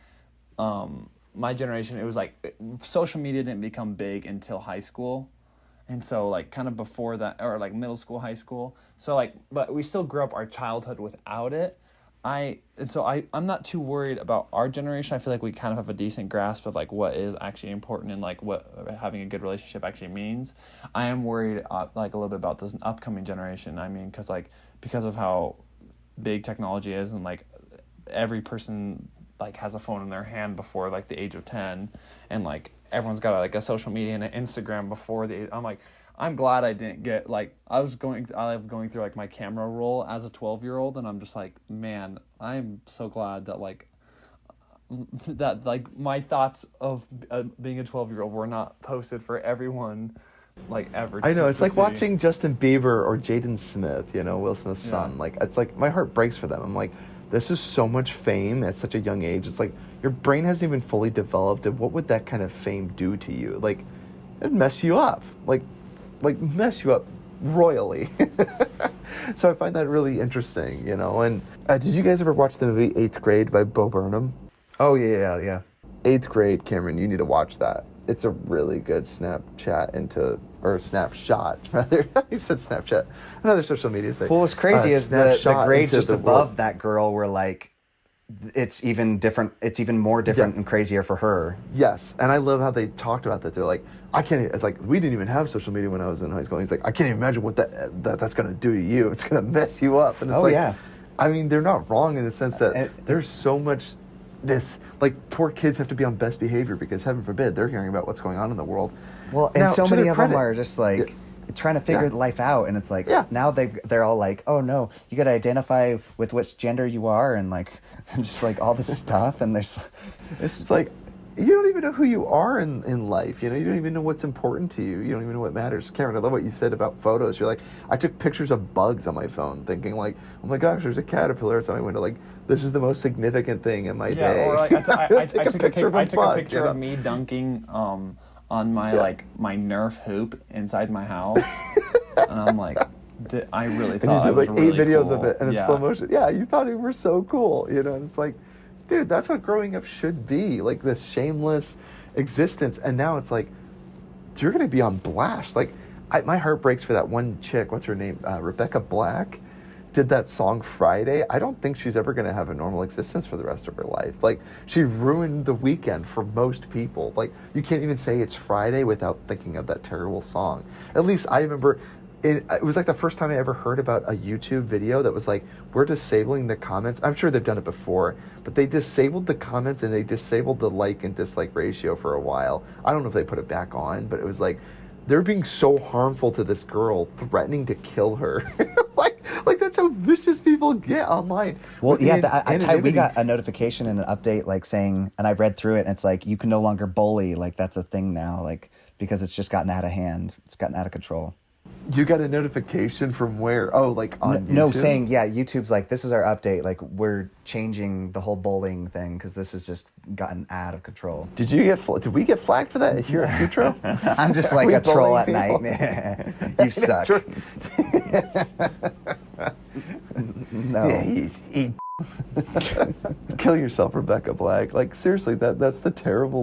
S3: generation, it was like social media didn't become big until high school. And so like kind of before that, or like middle school, high school. So like, but we still grew up our childhood without it. I'm not too worried about our generation. I feel like we kind of have a decent grasp of like what is actually important and like what having a good relationship actually means. I am worried like a little bit about this upcoming generation. I mean, because of how big technology is, and like every person like has a phone in their hand before like the age of 10, and like everyone's got like a social media and an Instagram before I'm glad I didn't get like, I was going through like my camera roll as a 12-year-old, and I'm just like, man, I'm so glad that like my thoughts of being a 12-year-old were not posted for everyone like ever.
S1: I know, it's like watching Justin Bieber or Jaden Smith, Will Smith's son. Like, it's like my heart breaks for them. I'm like, this is so much fame at such a young age. It's like your brain hasn't even fully developed, and what would that kind of fame do to you? Like, it'd mess you up. Like mess you up royally. So I find that really interesting, And did you guys ever watch the movie 8th Grade by Bo Burnham?
S2: Oh, yeah.
S1: 8th Grade, Cameron, you need to watch that. it's a really good Snapchat or snapshot rather. He said Snapchat. Another social media site.
S2: Well, what's crazy is the
S1: snapshot
S2: grades
S1: into
S2: just
S1: the
S2: above
S1: world.
S2: that girl were like, it's even different. It's even more different and crazier for her.
S1: Yes, and I love how they talked about that. They're like, I can't. It's like we didn't even have social media when I was in high school. He's like, I can't even imagine what that's going to do to you. It's going to mess you up. And it's I mean, they're not wrong in the sense that there's so much. This, like, poor kids have to be on best behavior because, heaven forbid, they're hearing about what's going on in the world.
S2: Well, and so many of them are just like trying to figure life out, and it's like now they're all like, oh no, you got to identify with which gender you are, and like and just like all this stuff, and it's
S1: like you don't even know who you are in life. You know, you don't even know what's important to you. You don't even know what matters. Cameron, I love what you said about photos. You're like, I took pictures of bugs on my phone, thinking like, oh my gosh, there's a caterpillar outside my window. Like, this is the most significant thing in my day.
S3: Or like I took a picture
S1: of
S3: me dunking on my my Nerf hoop inside my house, and I'm like, I really thought
S1: and you did like
S3: it was
S1: 8
S3: really
S1: videos
S3: cool.
S1: of it and in slow motion. Yeah, you thought it were so cool, you know. And it's like, dude, that's what growing up should be, like this shameless existence. And now it's like, you're gonna be on blast. Like, my heart breaks for that one chick. What's her name? Rebecca Black. Did that song Friday. I don't think she's ever going to have a normal existence for the rest of her life. Like, she ruined the weekend for most people. Like, you can't even say it's Friday without thinking of that terrible song. At least I remember it was like the first time I ever heard about a YouTube video that was like, we're disabling the comments. I'm sure they've done it before, but they disabled the comments and they disabled the like and dislike ratio for a while. I don't know if they put it back on, but it was like, they're being so harmful to this girl, threatening to kill her. like that's how vicious people get online.
S2: Well, yeah, we got a notification and an update like saying, and I read through it, and it's like, you can no longer bully. Like, that's a thing now, like, because it's just gotten out of hand. It's gotten out of control.
S1: You got a notification from where? Oh, like on YouTube?
S2: No, saying, YouTube's like, this is our update. Like, we're changing the whole bullying thing because this has just gotten out of control.
S1: Did we get flagged for that here at Futro?
S2: I'm just like a troll at night. You suck. No.
S1: Yeah, kill yourself, Rebecca Black. Like, seriously, that's the terrible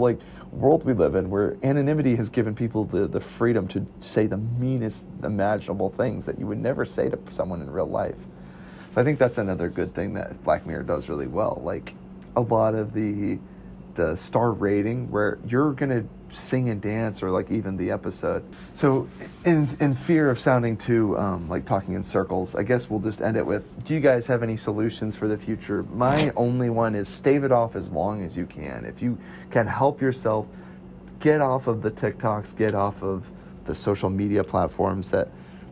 S1: world we live in, where anonymity has given people the freedom to say the meanest imaginable things that you would never say to someone in real life. So I think that's another good thing that Black Mirror does really well. Like, a lot of the star rating where you're gonna sing and dance, or like even the episode. So in fear of sounding too like talking in circles, I guess we'll just end it with, do you guys have any solutions for the future? My only one is stave it off as long as you can. If you can help yourself, get off of the TikToks, get off of the social media platforms that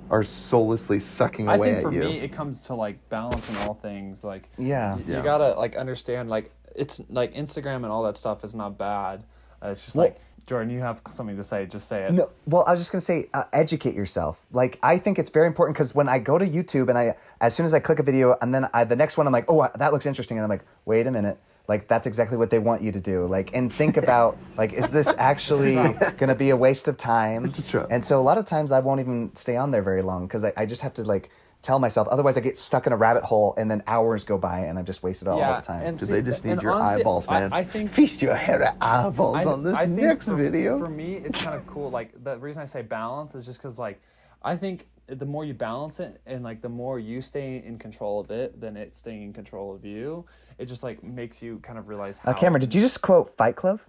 S1: are soullessly sucking away at you.
S3: I think for me it comes to like balance in all things. Like, you gotta like understand, like, it's like Instagram and all that stuff is not bad. It's just like, Jordan, you have something to say, just say it.
S2: No, well, I was just going to say, educate yourself. Like, I think it's very important, because when I go to YouTube and as soon as I click a video, and then the next one, I'm like, oh, that looks interesting. And I'm like, wait a minute. Like, that's exactly what they want you to do. Like, and think about, like, is this actually going to be a waste of time? And so a lot of times I won't even stay on there very long, because I just have to, like, tell myself. Otherwise, I get stuck in a rabbit hole, and then hours go by, and I've just wasted all the time.
S1: Because they just need your eyeballs, man.
S3: I think
S1: feast your hair at eyeballs on this next video.
S3: For me, it's kind of cool. Like, the reason I say balance is just because, like, I think the more you balance it, and like the more you stay in control of it than it staying in control of you, it just like makes you kind of realize how.
S2: Cameron, did you just quote Fight Club?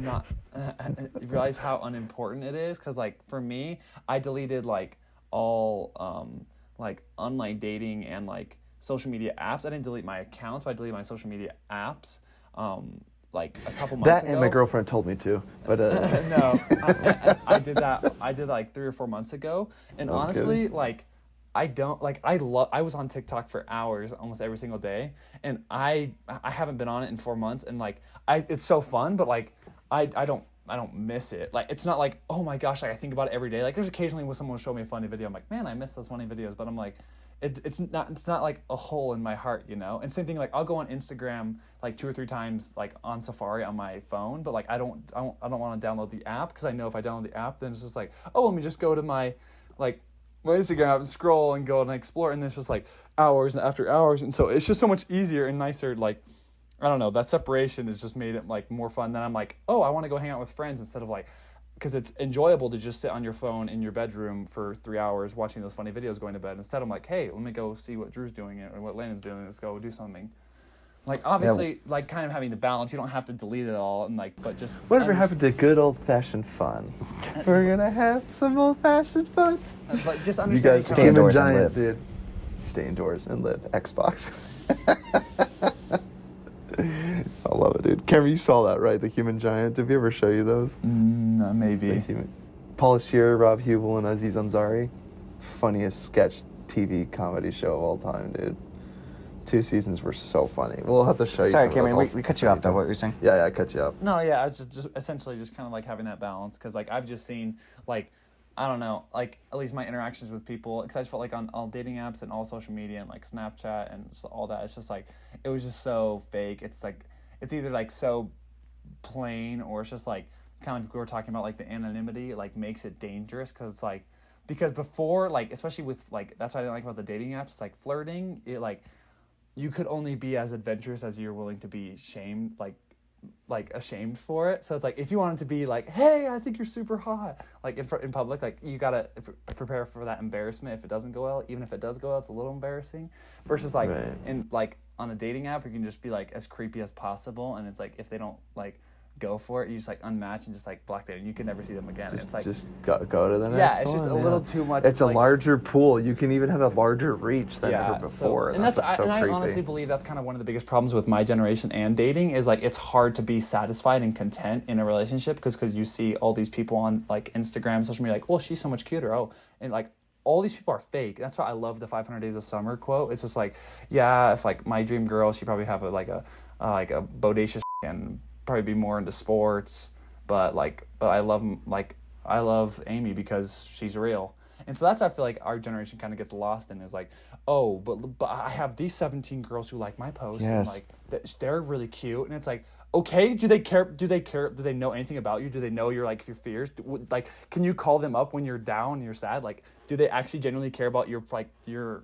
S3: Not realize how unimportant it is. Because like for me, I deleted like all like online dating and like social media apps. I didn't delete my accounts, but I deleted my social media apps like a couple months ago.
S1: That and my girlfriend told me to, but
S3: no, I did that. I did like 3 or 4 months ago, and honestly, like, I don't like. I was on TikTok for hours almost every single day, and I haven't been on it in 4 months, and like it's so fun, but like I don't miss it. Like, it's not like, oh my gosh, like I think about it every day. Like, there's occasionally when someone will show me a funny video, I'm like, man, I miss those funny videos, but I'm like, it's not like a hole in my heart, you know? And same thing, like, I'll go on Instagram like 2 or 3 times, like on Safari on my phone, but like I don't want to download the app, because I know if I download the app, then it's just like, oh, let me just go to my Instagram app and scroll and go and explore, and then it's just like hours after hours, and so it's just so much easier and nicer, like I don't know, that separation has just made it like more fun. Then I'm like, oh, I want to go hang out with friends instead of like, because it's enjoyable to just sit on your phone in your bedroom for 3 hours watching those funny videos going to bed. Instead, I'm like, hey, let me go see what Drew's doing or what Landon's doing. Let's go do something. Like, obviously, like, kind of having the balance. You don't have to delete it all, and like, but just
S1: Whatever happened to good old-fashioned fun? We're gonna have some old-fashioned fun.
S3: But just
S1: You
S3: understanding.
S1: guys
S2: Stay indoors and
S1: giant,
S2: live.
S1: dude. Stay indoors and live. Xbox. I love it, dude. Cameron, you saw that, right? The Human Giant. Did we ever show you those?
S3: Maybe.
S1: The human. Paul Scheer, Rob Hubel, and Aziz Ansari. Funniest sketch TV comedy show of all time, dude. 2 seasons were so funny. We'll have to show you.
S2: Sorry,
S1: some
S2: Cameron,
S1: of those.
S2: we cut you off though. What were you saying?
S1: Yeah, I cut you off.
S3: No, yeah, I was just essentially just kind of like having that balance because like I've just seen like I don't know like at least my interactions with people because I just felt like on all dating apps and all social media and like Snapchat and all that it's just like it was just so fake. It's like it's either like so plain or it's just like kind of like we were talking about like the anonymity like makes it dangerous because it's like because before like especially with like that's what I didn't like about the dating apps it's like flirting it like you could only be as adventurous as you're willing to be shamed like ashamed for it. So it's like if you wanted to be like, hey, I think you're super hot, like in public, like you gotta prepare for that embarrassment if it doesn't go well. Even if it does go well, it's a little embarrassing. Versus like
S1: Right.
S3: in like on a dating app, you can just be like as creepy as possible, and it's like if they don't like go for it, you just like unmatch and just like block them, and you can never see them again. It's like
S1: Just go to the next
S3: yeah, it's just
S1: one,
S3: a little too much.
S1: It's a
S3: like,
S1: larger pool. You can even have a larger reach than ever before.
S3: and that's
S1: what's so
S3: I
S1: creepy.
S3: honestly believe that's kind of one of the biggest problems with my generation and dating is like it's hard to be satisfied and content in a relationship because you see all these people on like Instagram, social media, like, well, she's so much cuter. Oh, and like all these people are fake. That's why I love the 500 Days of Summer quote. It's just like, yeah, if like my dream girl, she'd probably have a bodacious and probably be more into sports, but I love Amy because she's real. And so that's I feel like our generation kind of gets lost in is like, oh, but I have these 17 girls who like my posts and
S2: Yes.
S3: like they're really cute, and it's like, okay, do they care? Do they know anything about you? Do they know your fears? Like, can you call them up when you're down and you're sad? Like, do they actually genuinely care about your
S2: Cameron,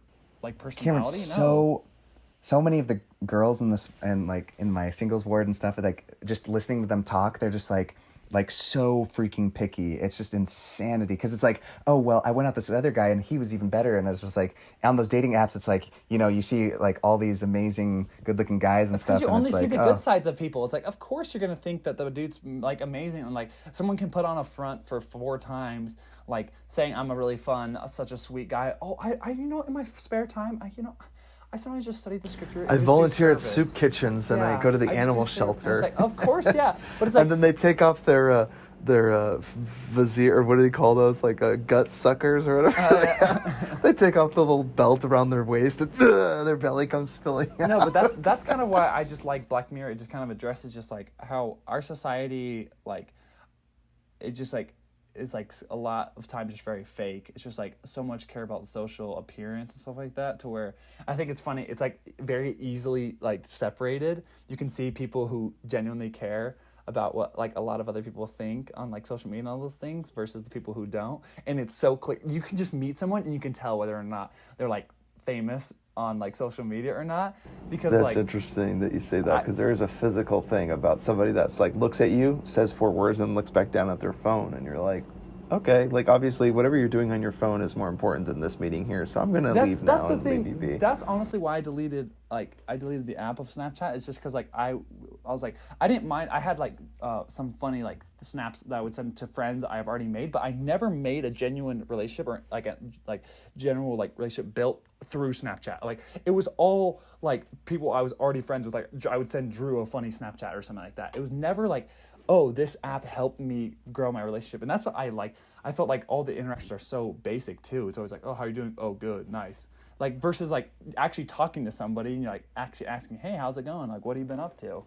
S3: personality? No.
S2: so many of the girls in this and like in my singles ward and stuff, like just listening to them talk, they're just like so freaking picky. It's just insanity because it's like, oh well, I went out with this other guy and he was even better, and it's just like on those dating apps, it's like you see like all these amazing, good-looking guys and stuff.
S3: Because you
S2: and
S3: only
S2: it's
S3: see
S2: like,
S3: the
S2: oh.
S3: good sides of people. It's like, of course you're gonna think that the dude's like amazing, and like someone can put on a front for 4 times, like saying I'm a really fun, such a sweet guy. Oh, I in my spare time, I sometimes just study the scripture. and
S1: I
S3: just do
S1: volunteer at
S3: service.
S1: soup kitchens and I
S3: Yeah,
S1: go to the
S3: just do
S1: animal
S3: service. And
S1: shelter.
S3: It's like, of course, yeah, but it's like
S1: And then they take off their vizier, or what do they call those? Like gut suckers or whatever. They take off the little belt around their waist and their belly comes spilling out.
S3: No, but that's kind of why I just like Black Mirror. It just kind of addresses just like how our society like it just like is like a lot of times just very fake. It's just like so much care about the social appearance and stuff like that to where I think it's funny. It's like very easily like separated. You can see people who genuinely care about what like a lot of other people think on like social media and all those things versus the people who don't. And it's so clear. You can just meet someone and you can tell whether or not they're like famous on like social media or not because
S1: That's
S3: like
S1: interesting that you say that because there is a physical thing about somebody that's like looks at you, says 4 words, and looks back down at their phone, and you're like, okay, like obviously whatever you're doing on your phone is more important than this meeting here, so I'm gonna leave now
S3: That's the
S1: and
S3: thing.
S1: maybe be.
S3: That's honestly why I deleted the app of Snapchat. It's just because like I was like I didn't mind. I had like some funny like snaps that I would send to friends I've already made, but I never made a genuine relationship or like a general like relationship built through Snapchat. Like it was all like people I was already friends with. Like I would send Drew a funny Snapchat or something like that. It was never like, oh, this app helped me grow my relationship. And that's what I like. I felt like all the interactions are so basic too. It's always like, oh, how are you doing? Oh, good, nice. Like versus like actually talking to somebody and you're like actually asking, hey, how's it going? Like, what have you been up to?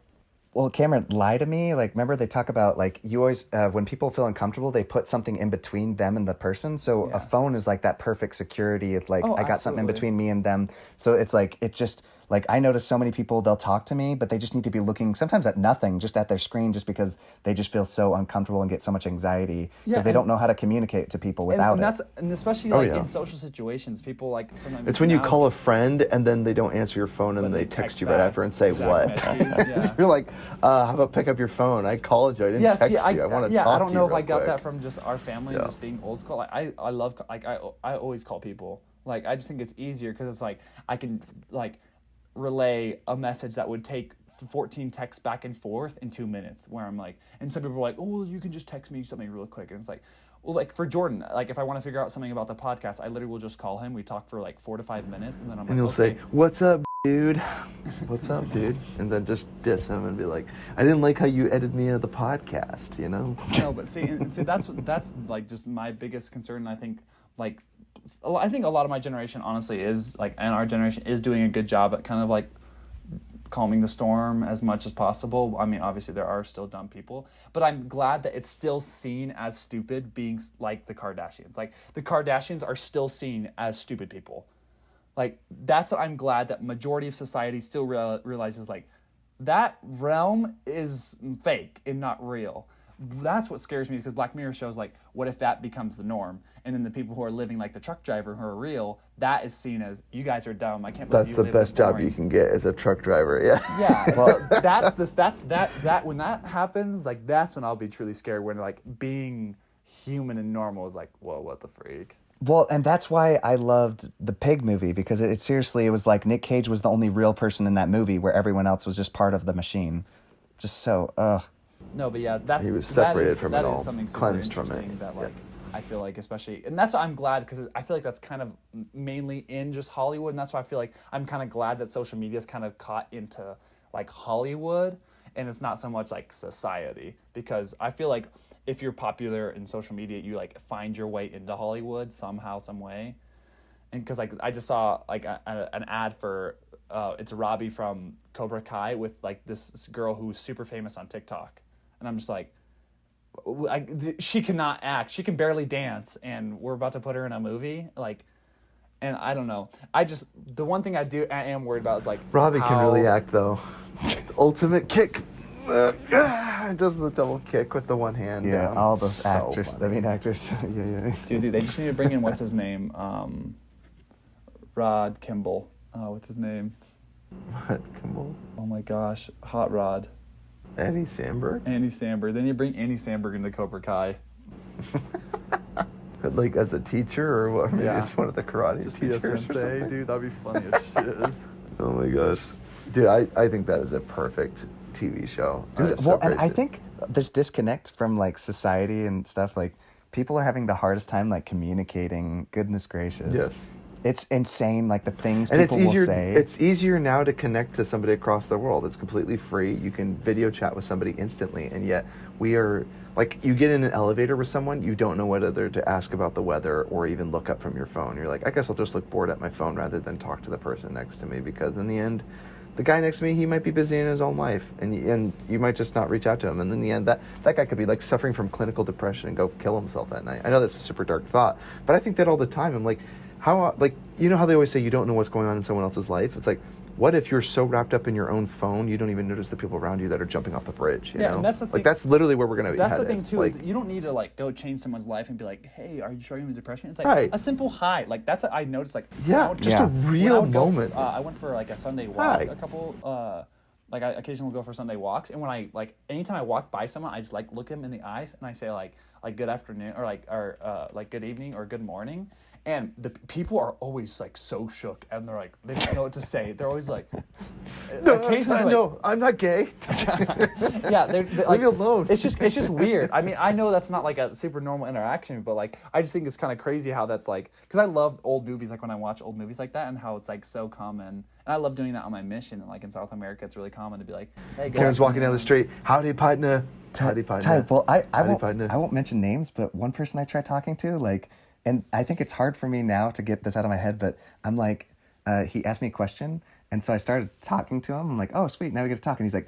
S2: Well, Cameron, lie to me. Like, remember they talk about like you always when people feel uncomfortable, they put something in between them and the person. So
S3: Yeah.
S2: a phone is like that perfect security. It's like
S3: Oh,
S2: I got something in
S3: absolutely.
S2: between me and them. So it's like it just Like, I notice so many people, they'll talk to me, but they just need to be looking sometimes at nothing, just at their screen, just because they just feel so uncomfortable and get so much anxiety because they don't know how to communicate to people without
S4: and
S2: it.
S4: And especially like
S1: yeah.
S4: in social situations, people like sometimes
S1: It's when you
S4: now-
S1: call a friend and then they don't answer your phone and they text you right
S4: back.
S1: after and say,
S4: Exact
S1: what?
S4: message, yeah.
S1: You're like, how about pick up your phone? I called you. I didn't text you. I want to talk to you.
S4: I don't know if
S1: real
S4: I got
S1: quick.
S4: that from just our family and just being old school. Like, I love like I always call people. Like, I just think it's easier because it's like I can like relay a message that would take 14 texts back and forth in 2 minutes, where I'm like, and some people are like, oh, well, you can just text me something real quick, and it's like, well, like for Jordan, like if I want to figure out something about the podcast, I literally will just call him. We talk for like 4 to 5 minutes, and then I'm like,
S1: And he'll
S4: okay.
S1: say, what's up, dude? What's up, dude? And then just diss him and be like, I didn't like how you edited me into the podcast, you know?
S4: No, but see, that's like just my biggest concern. I think like a lot of my generation honestly is like, and our generation is doing a good job at kind of like calming the storm as much as possible. I mean, obviously there are still dumb people, but I'm glad that it's still seen as stupid being like the Kardashians. Like the Kardashians are still seen as stupid people. Like that's what I'm glad that majority of society still realizes like that realm is fake and not real. That's what scares me, because Black Mirror shows like, what if that becomes the norm? And then the people who are living like the truck driver who are real, that is seen as, you guys are dumb. I can't believe
S1: That's
S4: you
S1: the
S4: live
S1: best
S4: a
S1: job
S4: boring-"
S1: you can get as a truck driver, yeah.
S4: Yeah, so that when that happens, like that's when I'll be truly scared, when like being human and normal is like, whoa, what the freak?
S2: Well, and that's why I loved the Pig movie, because it seriously, it was like Nick Cage was the only real person in that movie where everyone else was just part of the machine. Just so,
S4: No, but yeah, that's
S1: He was separated
S4: that is,
S1: from
S4: that
S1: it
S4: is
S1: all,
S4: something super
S1: cleansed from it.
S4: interesting that like I feel like, especially, and that's why I'm glad, because I feel like that's kind of mainly in just Hollywood, and that's why I feel like I'm kind of glad that social media is kind of caught into like Hollywood, and it's not so much like society, because I feel like if you're popular in social media, you like find your way into Hollywood somehow, some way. And because like I just saw like an ad for it's Robbie from Cobra Kai with like this girl who's super famous on TikTok, and I'm just like, she cannot act, she can barely dance, and we're about to put her in a movie, like, and I don't know. The one thing I am worried about is like
S1: Robbie can really act though. The ultimate kick. Does the double kick with the one hand.
S2: yeah,
S1: down.
S2: all those
S1: So
S2: actors,
S1: funny.
S2: actors, yeah.
S4: Dude, they just need to bring in what's his name, Rod Kimball. What's his name?
S1: Kimball.
S4: Oh my gosh, Hot Rod.
S1: Andy Samberg.
S4: Andy Samberg. Then you bring Andy Samberg into Cobra Kai.
S1: Like as a teacher or what? Maybe
S4: Yeah.
S1: it's one of the karate
S4: Just be a
S1: teachers or
S4: sensei,
S1: something.
S4: dude. That'd be funny as shit.
S1: Oh my gosh. Dude, I think that is a perfect TV show.
S2: Dude,
S1: It's
S2: well,
S1: so
S2: and I
S1: crazy.
S2: think this disconnect from like society and stuff, like people are having the hardest time like communicating. Goodness gracious.
S1: Yes.
S2: It's insane, like the things
S1: And it's
S2: people
S1: easier.
S2: will say.
S1: It's easier now to connect to somebody across the world. It's completely free. You can video chat with somebody instantly, and yet we are like, you get in an elevator with someone, you don't know whether to ask about the weather or even look up from your phone. You're like, I guess I'll just look bored at my phone rather than talk to the person next to me, because in the end, the guy next to me, he might be busy in his own life, and you might just not reach out to him. And in the end, that guy could be like suffering from clinical depression and go kill himself that night. I know that's a super dark thought, but I think that all the time. I'm like, how, like, you know how they always say you don't know what's going on in someone else's life? It's like, what if you're so wrapped up in your own phone, you don't even notice the people around you that are jumping off the bridge? You know?
S4: and that's the
S1: like
S4: thing-
S1: that's literally where we're gonna be.
S4: That's the
S1: headed.
S4: thing too,
S1: Like,
S4: is you don't need to like go change someone's life and be like, hey, are you struggling with depression? It's like
S1: Right.
S4: a simple hi. Like that's I noticed like
S1: yeah,
S4: when I would-
S1: just
S2: Yeah.
S1: a
S4: when I
S1: real
S4: would go
S1: moment.
S4: I went for like a Sunday walk.
S1: Hi.
S4: A couple like I occasionally will go for Sunday walks, and when I like anytime I walk by someone, I just like look them in the eyes and I say like good afternoon or like good evening or good morning. And the people are always like so shook, and they're like they don't know what to say. They're always like, occasionally like,
S1: no, I'm not gay.
S4: yeah, they're
S1: Leave
S4: like,
S1: me alone.
S4: It's just weird. I mean, I know that's not like a super normal interaction, but like I just think it's kind of crazy how that's like, because I love old movies, like when I watch old movies like that, and how it's like so common. And I love doing that on my mission. And like in South America, it's really common to be like, hey, good
S1: Karen's walking down the
S4: afternoon.
S1: street. Howdy, partner. Howdy, partner.
S2: Type. Well, I
S1: Howdy,
S2: won't
S1: partner.
S2: I won't mention names, but one person I tried talking to, like, and I think it's hard for me now to get this out of my head, but I'm like, he asked me a question, and so I started talking to him. I'm like, oh, sweet, now we get to talk. And he's like,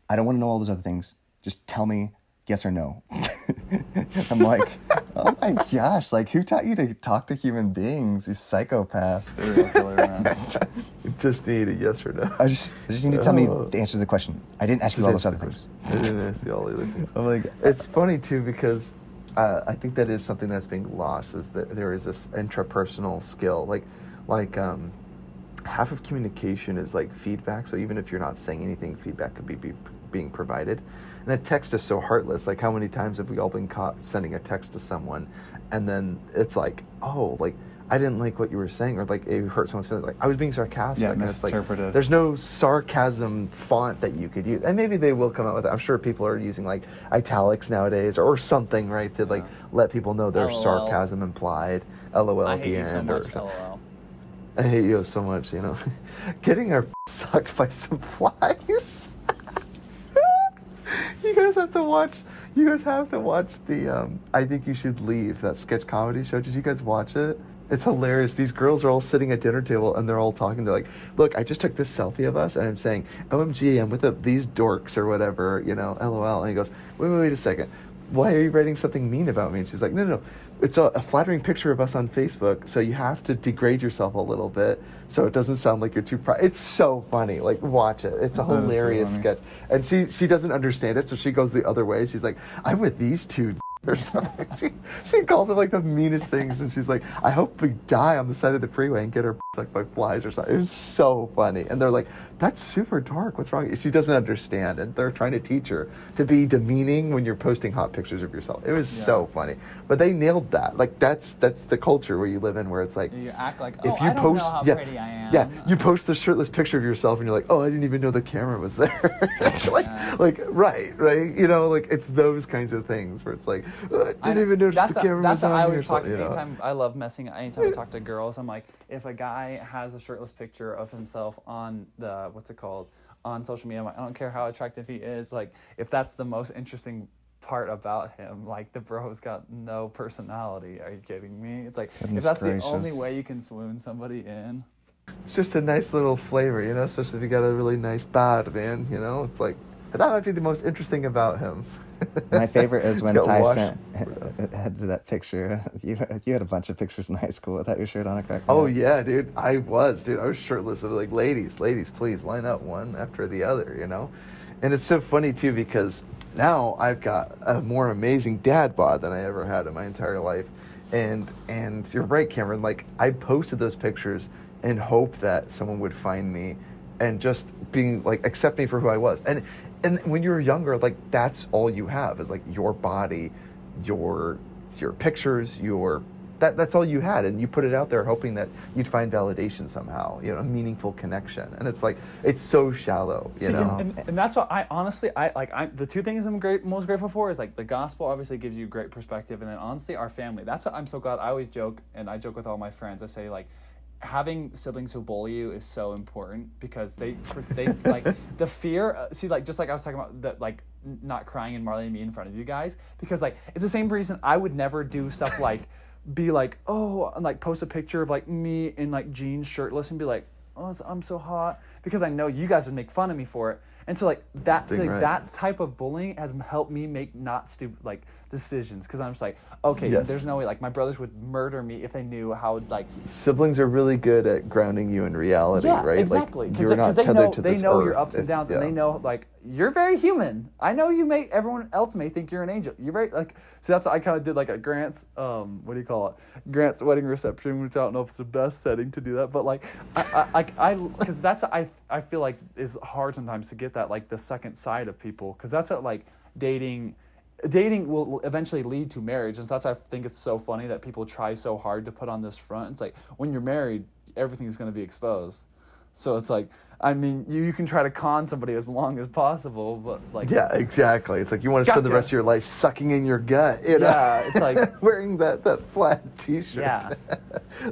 S2: I don't want to know all those other things. Just tell me yes or no. I'm like, Oh my gosh! Like, who taught you to talk to human beings? You psychopath.
S3: Serial killer, man.
S1: Just need a yes or no.
S2: I just need to tell me the answer to the question. I didn't ask you all those other things.
S1: I didn't ask you all the other things.
S2: I'm like,
S1: It's funny too because I think that is something that's being lost. Is that there is this intrapersonal skill, like half of communication is like feedback. So even if you're not saying anything, feedback could be being provided. And a text is so heartless. Like, how many times have we all been caught sending a text to someone, and then it's like, oh, like, I didn't like what you were saying, or like it hurt someone's feelings. Like, I was being sarcastic.
S3: Yeah,
S1: and it's like,
S3: misinterpreted.
S1: there's no sarcasm font that you could use, and maybe they will come out with it. I'm sure people are using like italics nowadays or something, right, to like let people know there's
S3: LOL.
S1: sarcasm implied. LOL
S3: I
S1: at
S3: hate
S1: the
S3: you so
S1: end.
S3: much, LOL.
S1: I hate you so much. You know, getting our sucked by some flies. You guys have to watch. You guys have to watch the. I Think You Should Leave, that sketch comedy show. Did you guys watch it? It's hilarious. These girls are all sitting at dinner table and they're all talking. They're like, "Look, I just took this selfie of us, and I'm saying, OMG, I'm with these dorks or whatever, you know, LOL." And he goes, "Wait a second. Why are you writing something mean about me?" And she's like, no. It's a flattering picture of us on Facebook, so you have to degrade yourself a little bit so it doesn't sound like you're too proud. It's so funny. Like, watch it. It's a
S3: That is
S1: hilarious
S3: funny.
S1: sketch. And she doesn't understand it, so she goes the other way. She's like, "I'm with these two or something." She calls him like the meanest things, and she's like, "I hope we die on the side of the freeway and get our sucked by flies or something." It was so funny. And they're like, "That's super dark. What's wrong?" She doesn't understand, and they're trying to teach her to be demeaning when you're posting hot pictures of yourself. It was so funny. But they nailed that. Like, that's the culture where you live in, where it's like,
S3: You act like,
S1: if you
S3: I don't
S1: post,
S3: know how
S1: yeah,
S3: pretty I am.
S1: yeah, you post the shirtless picture of yourself, and you're like, "Oh, I didn't even know the camera was there." like, right, you know, like, it's those kinds of things where it's like, I didn't even notice the camera was
S3: That's what
S1: on
S3: I
S1: here,"
S3: always talk.
S1: you know?
S3: Anytime I love messing. Anytime I talk to girls, I'm like, if a guy has a shirtless picture of himself on the what's it called on social media, I'm like, I don't care how attractive he is. Like, if that's the most interesting part about him, like, the bro's got no personality. Are you kidding me? It's like,
S2: Goodness
S3: if that's
S2: gracious.
S3: the only way you can swoon somebody in.
S1: It's just a nice little flavor, you know, especially if you got a really nice bod, man, you know? It's like, that might be the most interesting about him.
S2: my favorite is when
S1: He's got
S2: Ty
S1: washed-
S2: had that picture. You had a bunch of pictures in high school without your shirt on. It cracked me
S1: Oh
S2: up.
S1: yeah, dude. I was shirtless. I was like, ladies, please line up one after the other, you know? And it's so funny too, because now I've got a more amazing dad bod than I ever had in my entire life. And you're right, Cameron, like, I posted those pictures in hope that someone would find me and just being like, accept me for who I was. And when you're younger, like, that's all you have is like your body, your pictures, that's all you had, and you put it out there hoping that you'd find validation somehow, you know, a meaningful connection. And it's like, it's so shallow, you know.
S3: And that's what I honestly, the two things I'm most grateful for is, like, the gospel obviously gives you great perspective, and then honestly our family. That's what I'm so glad. I always joke, and I joke with all my friends. I say, like, having siblings who bully you is so important, because they like the fear. See, like, just like I was talking about that, like, not crying in Marley and Me in front of you guys, because, like, it's the same reason I would never do stuff like be like, oh, and like post a picture of like me in like jeans, shirtless, and be like, oh, I'm so hot, because I know you guys would make fun of me for it. And so, like, that's like,
S1: right.
S3: that type of bullying has helped me make not stupid like decisions, because I'm just like, okay,
S1: Yes.
S3: there's no way, like, my brothers would murder me if they knew how, like,
S1: Siblings are really good at grounding you in reality,
S3: yeah,
S1: right?
S3: exactly.
S1: Like, you're not
S3: they
S1: tethered
S3: know,
S1: to
S3: they
S1: this
S3: know
S1: earth.
S3: your ups and downs, and
S1: Yeah.
S3: they know, like, you're very human. I know everyone else may think you're an angel. You're very, like, so that's what I kind of did, like, at Grant's, what do you call it? Grant's wedding reception, which I don't know if it's the best setting to do that, but, like, because that's, I feel like is hard sometimes to get that, like, the second side of people, because that's what, like, dating will eventually lead to marriage, and so that's why I think it's so funny that people try so hard to put on this front. It's like, when you're married, everything's going to be exposed. So it's like, I mean, you can try to con somebody as long as possible, but, like...
S1: Yeah, exactly. It's like, you want to spend the
S3: Gotcha.
S1: rest of your life sucking in your gut, you know?
S3: Yeah, it's like...
S1: wearing that flat t-shirt.
S3: Yeah.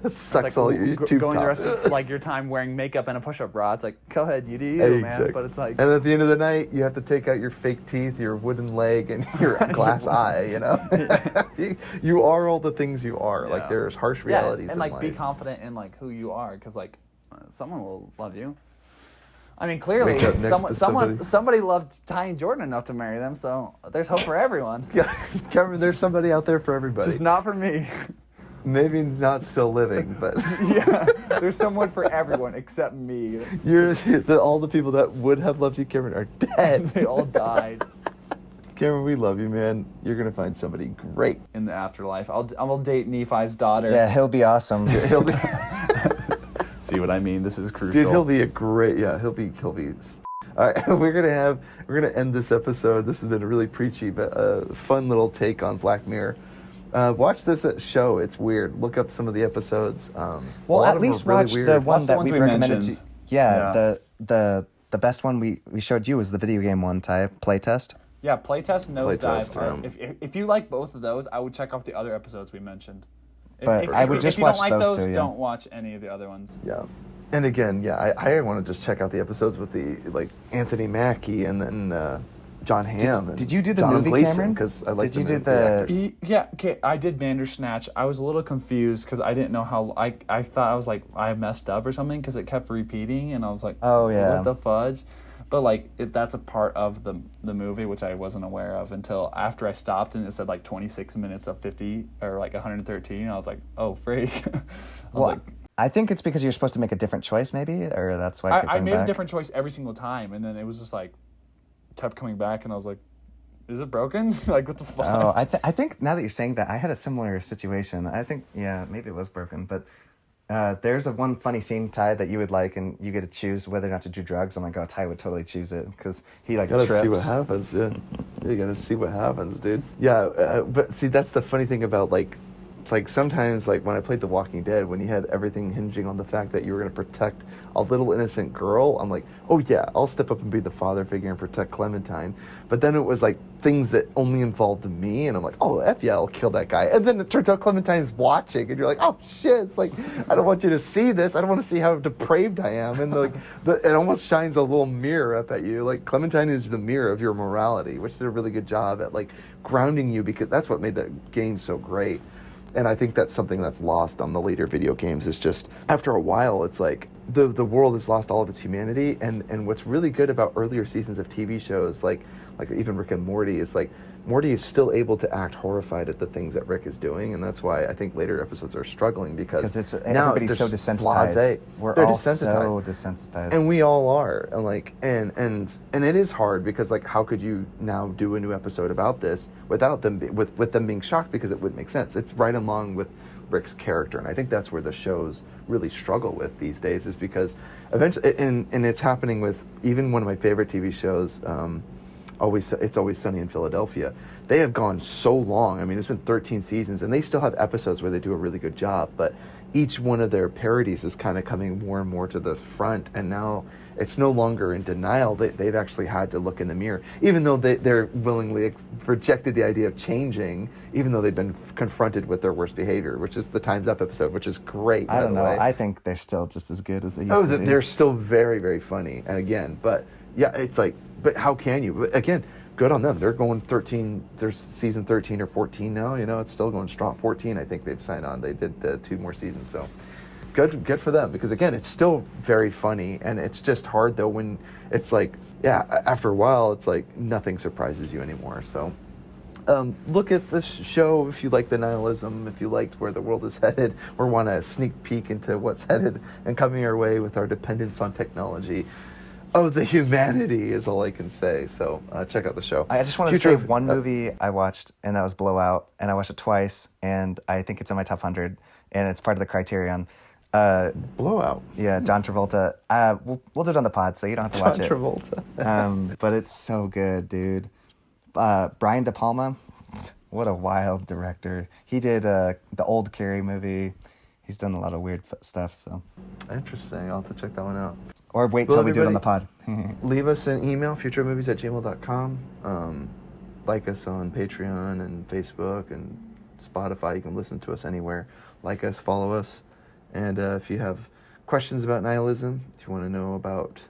S1: That sucks all your tube
S3: going
S1: top.
S3: the rest of, like, your time wearing makeup and a push-up bra. It's like, go ahead, you do you,
S1: Exactly.
S3: man. But it's like...
S1: And at the end of the night, you have to take out your fake teeth, your wooden leg, and your glass eye, you know? You are all the things you are. Like,
S3: Yeah.
S1: there's harsh realities
S3: and,
S1: in
S3: like,
S1: life.
S3: be confident in, like, who you are, because, like, someone will love you.
S4: I mean, clearly,
S1: Wake up next to
S4: somebody loved Ty and Jordan enough to marry them, so there's hope for everyone.
S1: Yeah, Cameron, there's somebody out there for everybody.
S4: Just not for me.
S1: Maybe not still living, but
S4: Yeah, there's someone for everyone except me.
S1: all the people that would have loved you, Cameron, are dead.
S4: They all died.
S1: Cameron, we love you, man. You're gonna find somebody great.
S4: In the afterlife, I'll date Nephi's daughter.
S2: Yeah, he'll be awesome.
S1: He'll be,
S4: See what I mean? This is crucial.
S1: dude. He'll be a great. Yeah, he'll be. All right, we're gonna end this episode. This has been a really preachy but fun little take on Black Mirror. Watch this show. It's weird. Look up some of the episodes.
S2: Well, at least watch the one
S3: Watch the
S2: that
S3: ones
S2: we
S3: we
S2: recommended to
S3: mentioned.
S2: Yeah, the best one we showed you was the video game one, Ty, playtest.
S3: Yeah, playtest and
S1: Playtest,
S3: nosedive. If you like both of those, I would check off the other episodes we mentioned.
S2: But I would just
S3: if you
S2: watch
S3: don't like
S2: those
S3: those,
S2: two, yeah.
S3: don't watch any of the other ones.
S1: Yeah. And again, yeah, I want to just check out the episodes with the Anthony Mackie and then John Hamm.
S2: Did you do the
S1: John
S2: movie,
S1: Gleason,
S2: Cameron?
S1: because I like
S2: Did you do
S1: the
S2: the-
S1: actors.
S3: Yeah, okay, I did Bandersnatch. I was a little confused because I didn't know how. I thought I was like I messed up or something because it kept repeating, and I was like,
S2: Oh, yeah.
S3: what the fudge? But that's a part of the movie which I wasn't aware of until after I stopped and it said 26 minutes of 50 or 113. I was like, oh freak. I was like,
S2: I think it's because you're supposed to make a different choice, maybe, or that's why
S3: I made
S2: back.
S3: a different choice every single time, and then it was just kept coming back, and I was like, is it broken? What the fuck?
S2: Oh, I think now that you're saying that, I had a similar situation. I think, yeah, maybe it was broken, but there's one funny scene, Ty, that you would like, and you get to choose whether or not to do drugs. I'm like, oh, Ty would totally choose it because he
S1: Gotta
S2: trips.
S1: see what happens, yeah. You gotta see what happens, dude. Yeah, but see, that's the funny thing about sometimes when I played The Walking Dead, when you had everything hinging on the fact that you were gonna protect a little innocent girl, I'm like, oh yeah, I'll step up and be the father figure and protect Clementine. But then it was things that only involved me, and I'm like, oh F yeah, I'll kill that guy. And then it turns out Clementine's watching, and you're like, oh shit, it's I don't want you to see this. I don't want to see how depraved I am. And it almost shines a little mirror up at you. Clementine is the mirror of your morality, which did a really good job at grounding you, because that's what made that game so great. And I think that's something that's lost on the later video games, is just after a while, it's the world has lost all of its humanity. And what's really good about earlier seasons of TV shows, like even Rick and Morty, is Morty is still able to act horrified at the things that Rick is doing. And that's why I think later episodes are struggling, because now
S2: everybody's so
S1: they're
S2: desensitized.
S1: blasé.
S2: We're
S1: They're
S2: all
S1: desensitized.
S2: so desensitized.
S1: And we all are, and it is hard, because how could you now do a new episode about this without them with them being shocked, because it wouldn't make sense. It's right along with Rick's character, and I think that's where the shows really struggle with these days, is because eventually, and it's happening with even one of my favorite TV shows, It's Always Sunny in Philadelphia. They have gone so long. I mean, it's been 13 seasons, and they still have episodes where they do a really good job, but each one of their parodies is kind of coming more and more to the front, and now it's no longer in denial. They've actually had to look in the mirror, even though they're willingly rejected the idea of changing, even though they've been confronted with their worst behavior, which is the Time's Up episode, which is great.
S2: I don't know.
S1: Way.
S2: I think they're still just as good as they used to be.
S1: They're still very, very funny. And again, but yeah, it's but how can you? But again, good on them. They're going 13. They're season 13 or 14 now. It's still going strong. 14, I think they've signed on. They did 2 more seasons. So good for them, because again, it's still very funny, and it's just hard though when it's after a while, it's nothing surprises you anymore. So look at this show if you like the nihilism, if you liked where the world is headed, or want a sneak peek into what's headed and coming our way with our dependence on technology. Oh, the humanity is all I can say. So check out the show.
S2: I just want to say one movie I watched, and that was Blowout, and I watched it twice, and I think it's in my top 100, and it's part of the Criterion.
S1: Blowout.
S2: Yeah, John Travolta. We'll do it on the pod, so you don't have to watch it.
S1: John Travolta.
S2: But it's so good, dude. Brian De Palma, what a wild director. He did the old Carrie movie. He's done a lot of weird stuff. So
S1: Interesting. I'll have to check that one out.
S2: or wait till we do it on the pod.
S1: Leave us an email, futuremovies@gmail.com. Like us on Patreon and Facebook and Spotify. You can listen to us anywhere. Like us, follow us. And if you have questions about nihilism, if you want to know about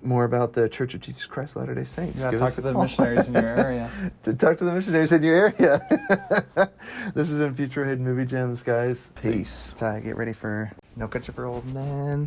S1: more about the Church of Jesus Christ of Latter-day Saints,
S3: Yeah,
S1: give
S3: talk
S1: us
S3: to
S1: a
S3: the
S1: call.
S3: missionaries in your area.
S1: To talk to the missionaries in your area. This has been Future Hidden Movie Gems, guys. Peace.
S2: Ty, get ready for No Country for Old Men.